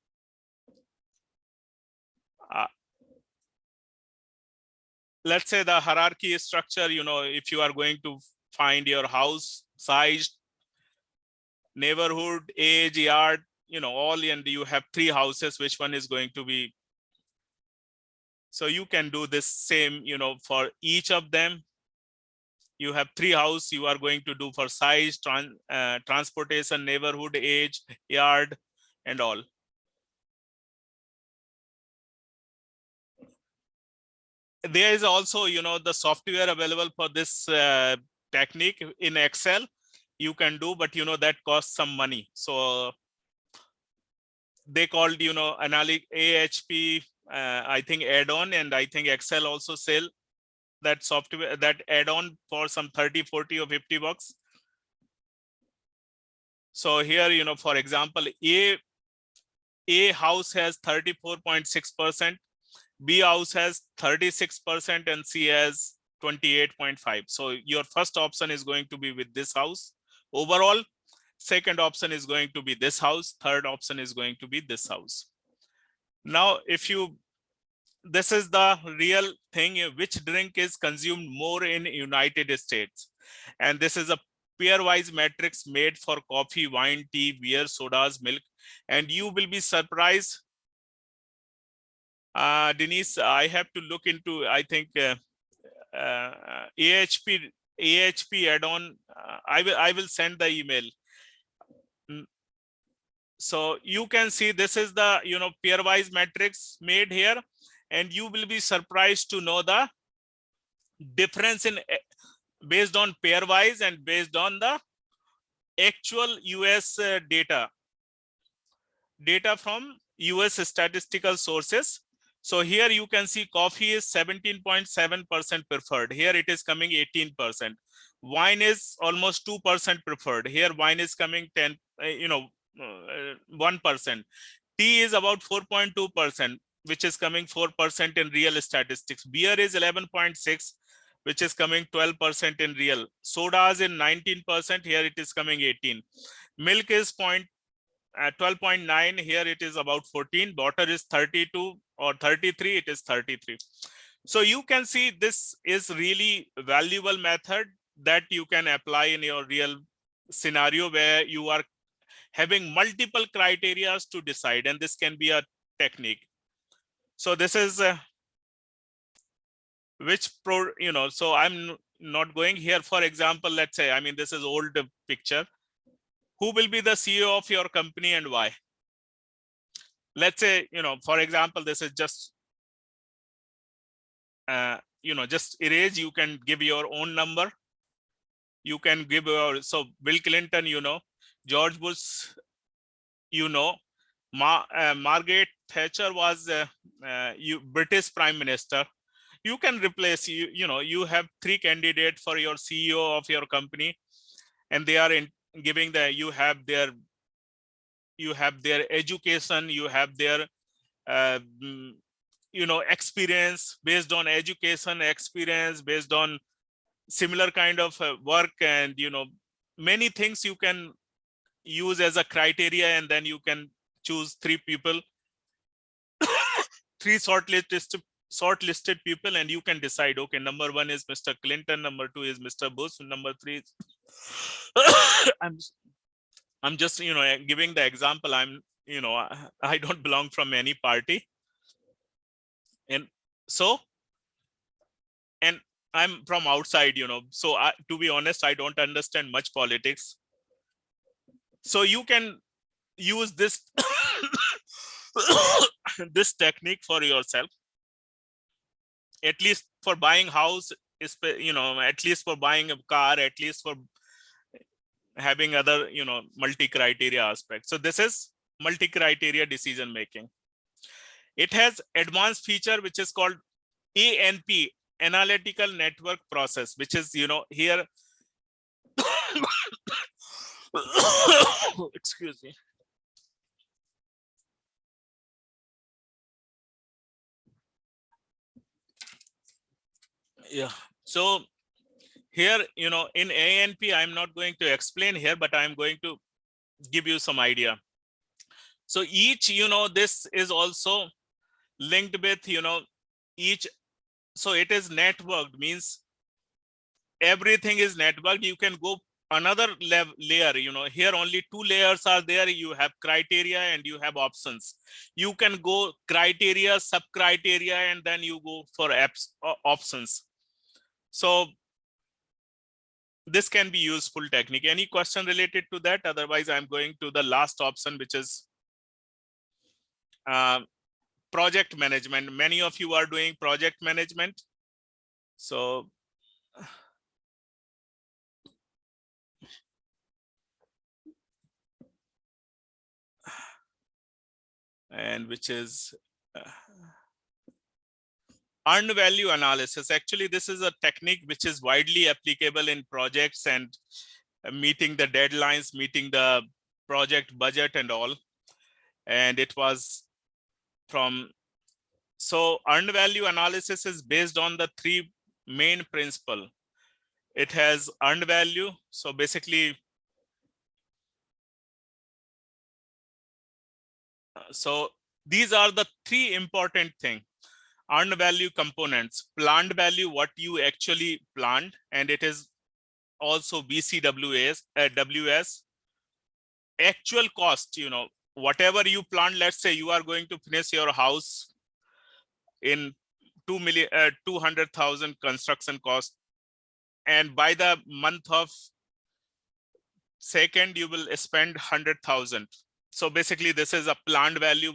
let's say the hierarchy structure, if you are going to find your house size, neighborhood, age, yard, all, and you have 3 houses, which one is going to be? So you can do this same, for each of them. You have 3 houses, you are going to do for size, transportation, neighborhood, age, yard, and all. There is also, the software available for this technique in Excel. You can do, but that costs some money. So they called, AHP, I think add-on, and I think Excel also sell that software, that add-on for some 30, 40 or 50 bucks. So here, for example, A house has 34.6%, B house has 36%, and C has 28.5. So your first option is going to be with this house overall. Second option is going to be this house. Third option is going to be this house. Now, this is the real thing, which drink is consumed more in United States. And this is a pairwise matrix made for coffee, wine, tea, beer, sodas, milk. And you will be surprised. Denise, I have to look into, I think, AHP add-on. I will send the email. So you can see this is the pairwise matrix made here, and you will be surprised to know the difference in based on pairwise and based on the actual US data from US statistical sources. So here you can see coffee is 17.7% preferred. Here it is coming 18%. Wine is almost 2% preferred. Here wine is coming 10, 1%. T is about 4.2%, which is coming 4% in real statistics. Beer is 11.6, which is coming 12% in real. Soda is in 19%, here it is coming 18. Milk is 12.9, here it is about 14. Water is 32 or 33, it is 33. So you can see this is really valuable method that you can apply in your real scenario where you are having multiple criteria to decide, and this can be a technique. So this is so I'm not going here. For example, let's say, I mean, this is old picture. Who will be the CEO of your company and why? Let's say, for example, this is just, just erase. You can give your own number. You can give so Bill Clinton, George Bush, Margaret Thatcher was British Prime Minister. You can replace, you have 3 candidates for your CEO of your company, and they are giving you have their education, you have their experience. Based on education, experience, based on similar kind of work, and many things you can use as a criteria, and then you can choose 3 people, 3 shortlisted people, and you can decide, okay, number 1 is Mr. Clinton, number 2 is Mr. Bush, number 3 is I'm just giving the example. I don't belong from any party, and so, and I'm from outside, so to be honest, I don't understand much politics. So you can use this this technique for yourself, at least for buying house, at least for buying a car, at least for having other multi-criteria aspects. So this is multi-criteria decision making. It has advanced feature which is called ANP, analytical network process, which is here excuse me. Yeah, so here, in ANP, I'm not going to explain here, but I'm going to give you some idea. So each, this is also linked with, each. So it is networked, means everything is networked. You can go another layer, here only 2 layers are there. You have criteria and you have options. You can go criteria, sub criteria, and then you go for options. So this can be useful technique. Any question related to that? Otherwise, I'm going to the last option, which is project management. Many of you are doing project management. So and which is earned value analysis. Actually, this is a technique which is widely applicable in projects and meeting the deadlines, meeting the project budget and all. And it was so earned value analysis is based on the 3 main principle. It has earned value. So basically, so these are the 3 important things. Earned value components, planned value, what you actually planned, and it is also BCWS, WS. Actual cost, whatever you planned. Let's say you are going to finish your house in 200,000 construction cost, and by the month of 2nd you will spend 100,000. So basically this is a planned value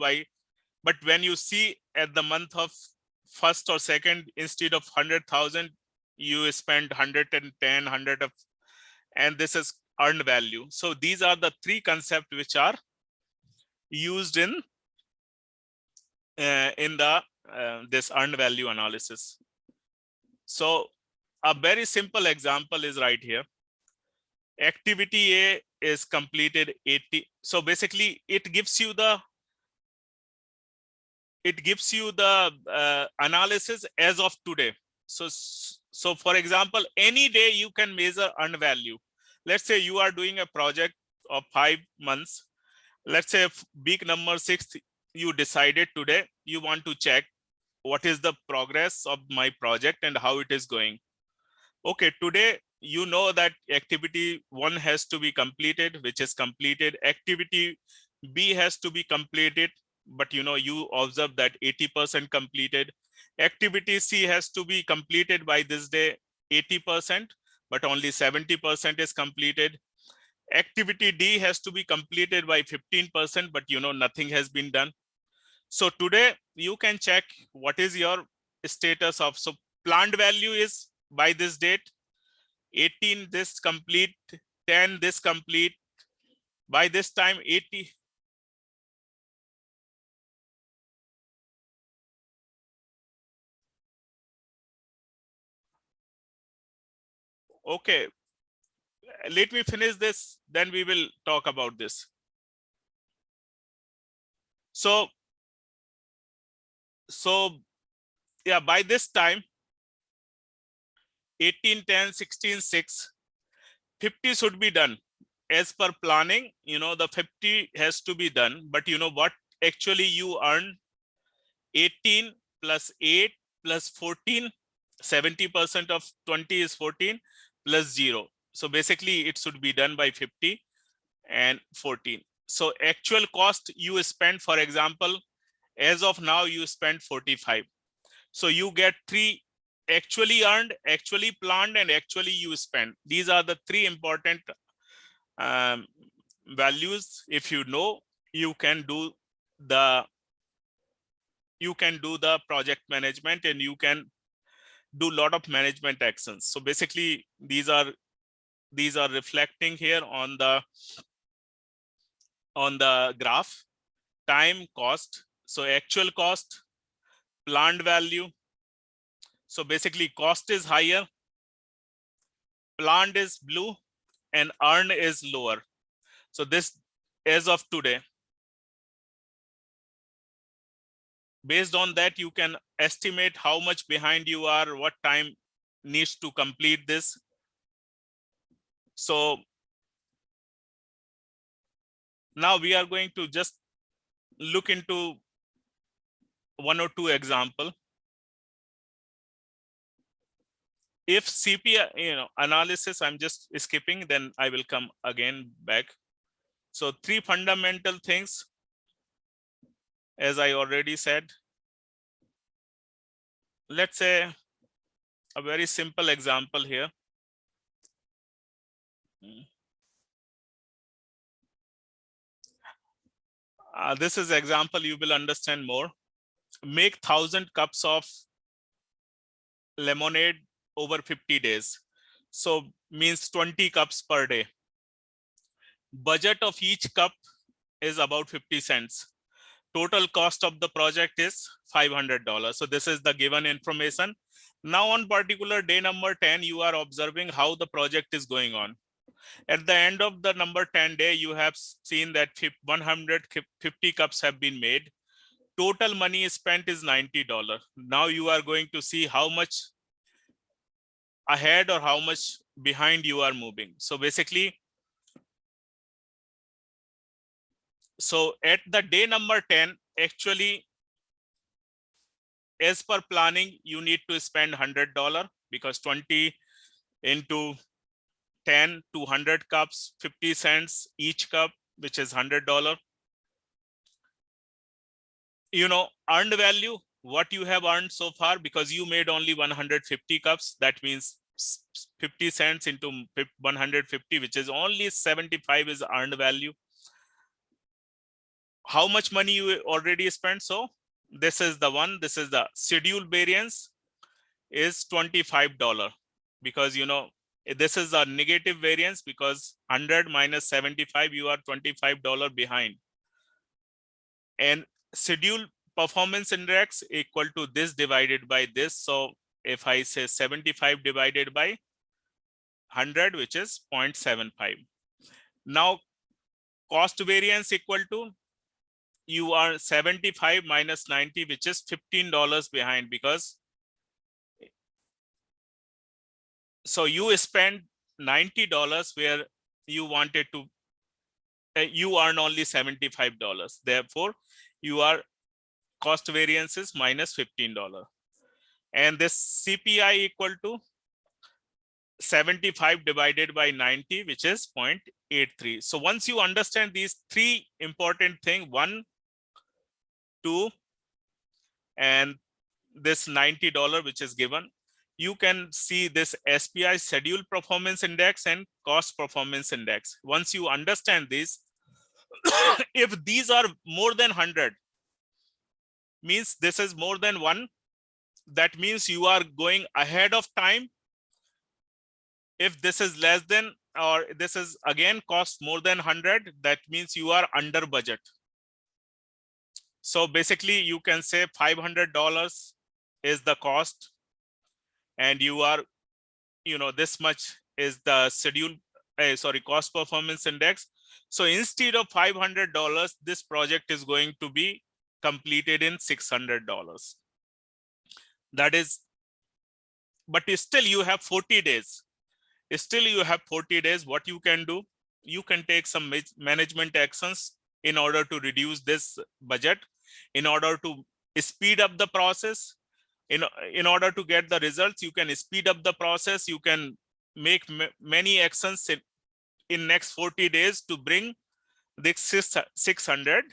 but when you see at the month of 1st or 2nd, instead of 100,000, you spend 110, and this is earned value. So these are the 3 concepts which are used in the this earned value analysis. So a very simple example is right here. Activity A is completed 80. So basically it gives you the analysis as of today. So for example, any day you can measure earned value. Let's say you are doing a project of 5 months. Let's say week number 6, you decided today you want to check what is the progress of my project and how it is going. Okay, today you know that activity 1 has to be completed, which is completed. Activity B has to be completed, but you observe that 80% completed. Activity C has to be completed by this day 80%, but only 70% is completed. Activity D has to be completed by 15%, but nothing has been done. So today you can check what is your status of. So planned value is by this date 18 this complete, 10 this complete, by this time 80. Okay, let me finish this, then we will talk about this. So yeah, by this time 18, 10, 16, 6, 50 should be done. As per planning, the 50 has to be done, but what actually you earn 18 plus 8 plus 14, 70% of 20 is 14 plus 0. So basically it should be done by 50 and 14. So actual cost you spend, for example, as of now you spend 45. So you get 3: actually earned, actually planned, and actually you spend. These are the 3 important values. If you know, you can do the project management, and you can do a lot of management actions. So basically these are reflecting here on the graph. Time, cost. So actual cost, planned value. So basically cost is higher, planned is blue, and earned is lower. So this as of today. Based on that, you can estimate how much behind you are, what time needs to complete this. So now we are going to just look into 1 or 2 example. If CPI, analysis, I'm just skipping, then I will come again back. So 3 fundamental things, as I already said. Let's say a very simple example here. This is example you will understand more. Make 1,000 cups of lemonade over 50 days. So means 20 cups per day. Budget of each cup is about 50 cents. Total cost of the project is $500. So this is the given information. Now on particular day number 10, you are observing how the project is going on. At the end of the number 10 day, you have seen that 150 cups have been made. Total money spent is $90. Now you are going to see how much ahead or how much behind you are moving. So basically, so at the day number 10, actually, as per planning, you need to spend $100 because 20 into 10, 200 cups, 50 cents each cup, which is $100. Earned value, what you have earned so far, because you made only 150 cups, that means 50 cents into 150, which is only 75 is earned value. How much money you already spent? So this is the one, this is the schedule variance is $25, because this is a negative variance, because 100 minus 75, you are $25 behind. And schedule performance index equal to this divided by this. So if I say 75 divided by 100, which is 0.75. Now cost variance equal to, you are 75 minus 90, which is $15 behind, because so you spend $90 where you wanted to, you earn only $75. Therefore, you are cost variance is minus $15. And this CPI equal to 75 divided by 90, which is 0.83. So once you understand these three important things, 1, 2, and this $90 which is given, you can see this SPI, schedule performance index, and cost performance index. Once you understand this, if these are more than 100, means this is more than 1, that means you are going ahead of time. If this is less than, or this is again cost more than 100, that means you are under budget. So basically you can say $500 is the cost, and you are, this much is the schedule, cost performance index. So instead of $500, this project is going to be completed in $600. That is, but still you have 40 days. Still you have 40 days. What you can do, you can take some management actions in order to reduce this budget, in order to speed up the process. In order to get the results, you can speed up the process. You can make many actions in next 40 days to bring this 600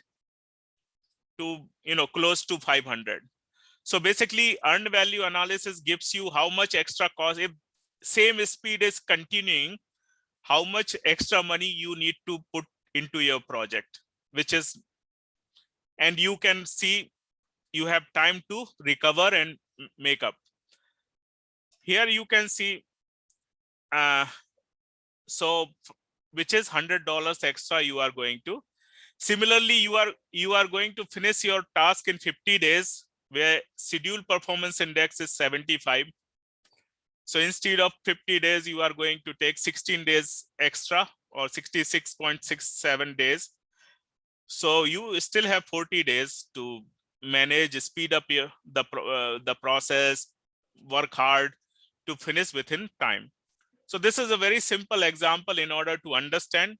to, close to 500. So basically earned value analysis gives you how much extra cost, if same speed is continuing, how much extra money you need to put into your project, which is, and you can see you have time to recover and make up. Here you can see, so which is $100 extra you are going to. Similarly, you are going to finish your task in 50 days, where schedule performance index is 75. So instead of 50 days, you are going to take 16 days extra, or 66.67 days. So you still have 40 days to manage, speed up the process, work hard to finish within time. So this is a very simple example in order to understand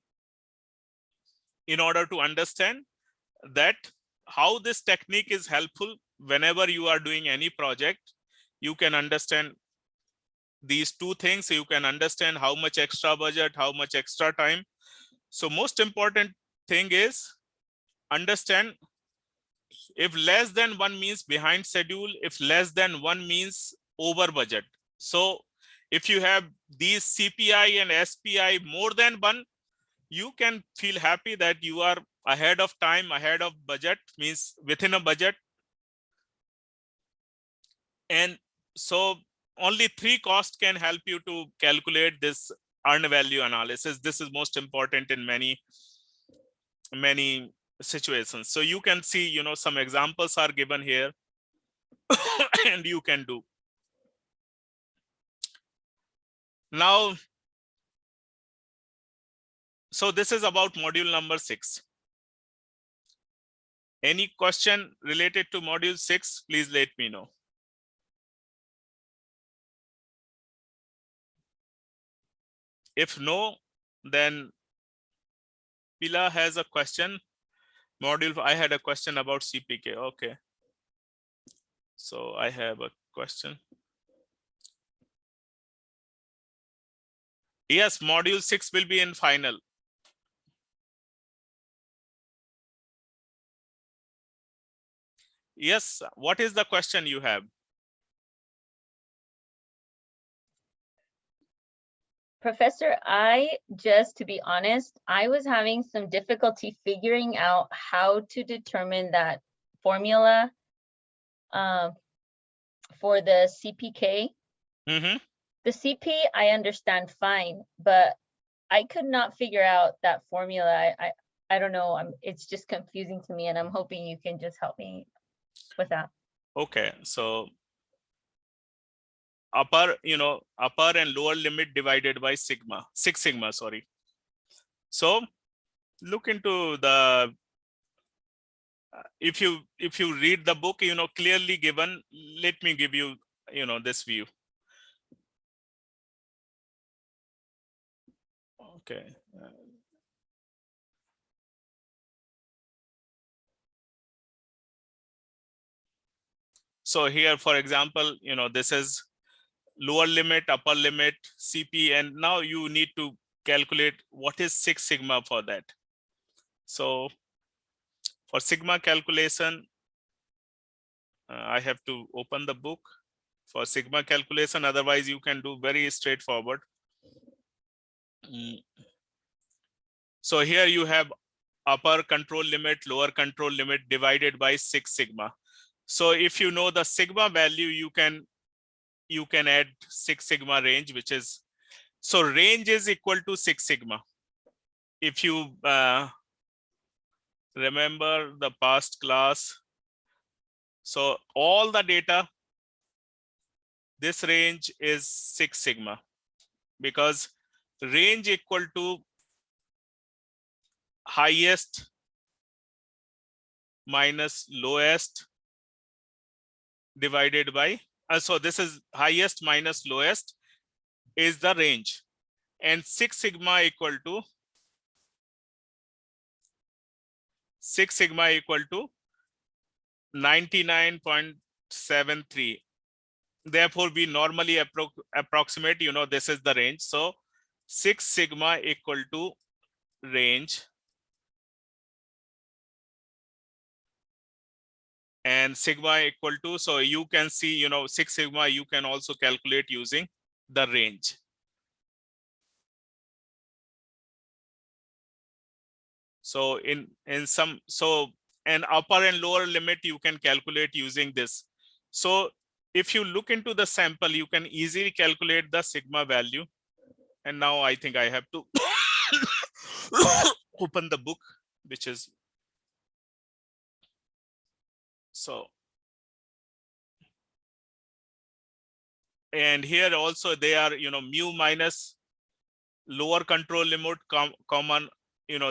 that how this technique is helpful whenever you are doing any project. You can understand these two things. You can understand how much extra budget, how much extra time. So most important thing is understand if less than 1 means behind schedule, if less than 1 means over budget. So if you have these CPI and SPI more than 1, you can feel happy that you are ahead of time, ahead of budget, means within a budget. And so only 3 costs can help you to calculate this earned value analysis. This is most important in many situations. So you can see, some examples are given here and you can do. Now, so this is about module number 6. Any question related to module 6, please let me know. If no, then Pila has a question. I had a question about CPK. Okay. So I have a question. Yes, module 6 will be in final. Yes, what is the question you have? Professor, to be honest, I was having some difficulty figuring out how to determine that formula for the CPK. Mm-hmm. The CP, I understand fine, but I could not figure out that formula. I don't know. It's just confusing to me, and I'm hoping you can just help me with that. Okay, so upper and lower limit divided by 6 sigma, sorry. So look into the, if you read the book, clearly given, let me give you, this view. Okay. So here, for example, this is lower limit, upper limit, CP, and now you need to calculate what is 6 sigma for that. So for sigma calculation, I have to open the book for sigma calculation. Otherwise, you can do very straightforward. So here you have upper control limit, lower control limit divided by 6 sigma. So if you know the sigma value, you can add 6 sigma range, which is, so range is equal to 6 sigma. If you remember the past class, so all the data, this range is 6 sigma, because range equal to highest minus lowest divided by, so this is highest minus lowest is the range, and 6 sigma equal to 99.73. Therefore, we normally approximate, this is the range. So 6 sigma equal to range, and sigma equal to, so you can see, 6 sigma you can also calculate using the range. So in some, so an upper and lower limit you can calculate using this. So if you look into the sample, you can easily calculate the sigma value. And now I think I have to open the book, which is, so. And here also they are, mu minus lower control limit common,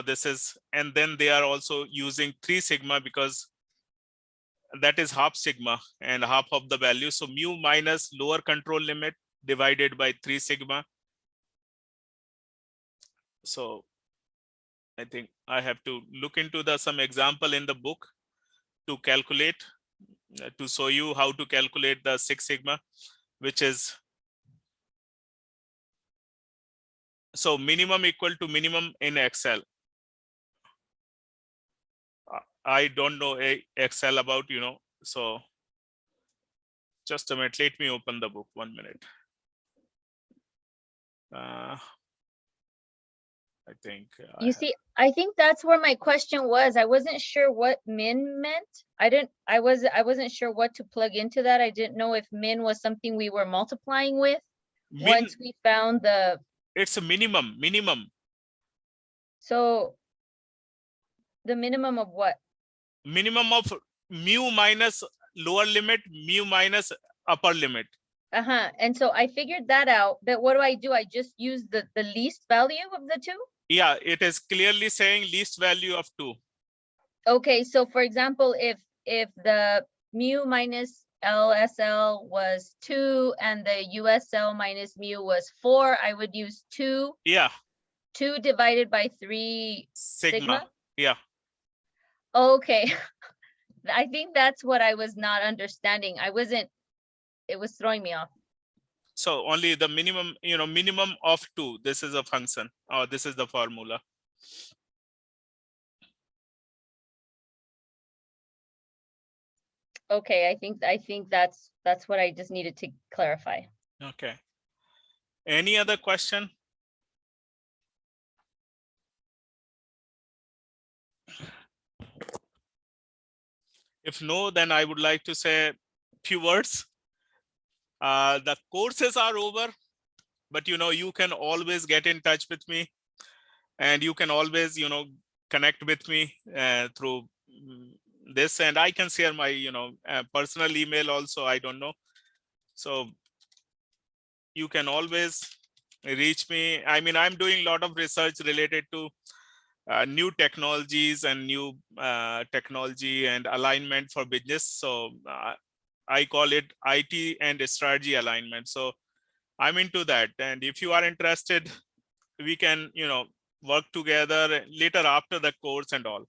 this is, and then they are also using 3 sigma because that is half sigma and half of the value. So mu minus lower control limit divided by 3 sigma. So I think I have to look into some example in the book to calculate, to show you how to calculate the 6 sigma, which is, so minimum equal to minimum in Excel. I don't know Excel about, so just a minute, let me open the book, 1 minute. I think You see, I think that's where my question was. I wasn't sure what min meant. I wasn't sure what to plug into that. I didn't know if min was something we were multiplying with once we found the. It's a minimum. So the minimum of what? Minimum of mu minus lower limit, mu minus upper limit. And so I figured that out, but what do? I just use the least value of the two? Yeah, it is clearly saying least value of 2. Okay, so for example, if the mu minus LSL was 2 and the USL minus mu was 4, I would use 2. Yeah. 2 divided by 3 sigma? Yeah. Okay. I think that's what I was not understanding. It was throwing me off. So only the minimum, minimum of 2. This is a function, or this is the formula. Okay, I think that's what I just needed to clarify. Okay. Any other question? If no, then I would like to say a few words. The courses are over, but you can always get in touch with me, and you can always connect with me through this, and I can share my personal email also. I don't know, so you can always reach me. I mean, I'm doing a lot of research related to new technologies and new technology and alignment for business. So I call it IT and strategy alignment. So I'm into that. And if you are interested, we can, work together later after the course and all.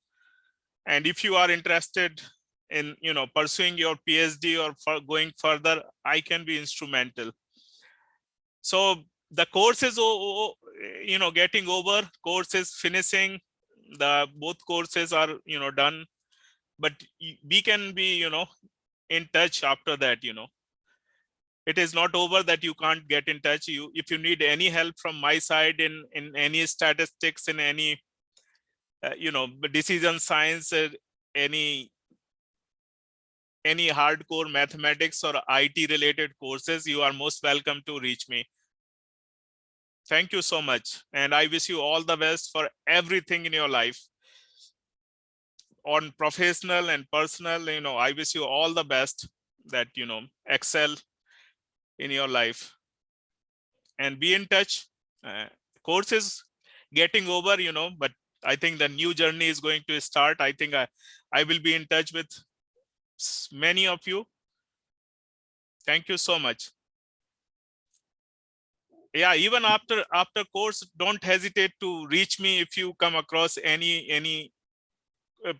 And if you are interested in, pursuing your PhD or for going further, I can be instrumental. So the course is, getting over, course is finishing, both courses are, done, but we can be, in touch after that. It is not over that you can't get in touch. If you need any help from my side in any statistics, in any, decision science, any hardcore mathematics or IT related courses, you are most welcome to reach me. Thank you so much. And I wish you all the best for everything in your life, on professional and personal. I wish you all the best, that, excel in your life, and be in touch. Course is getting over, but I think the new journey is going to start. I think I will be in touch with many of you. Thank you so much. Yeah, even after course, don't hesitate to reach me if you come across any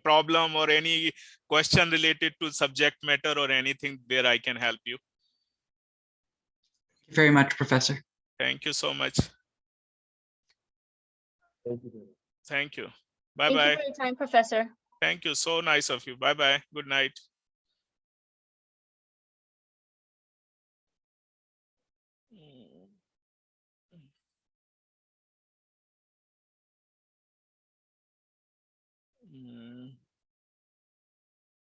problem or any question related to subject matter or anything where I can help you. Thank you very much, Professor. Thank you so much. Thank you. Thank you. Thank you Bye-bye. for your time, Professor. Thank you. So nice of you. Bye-bye. Good night. Mm.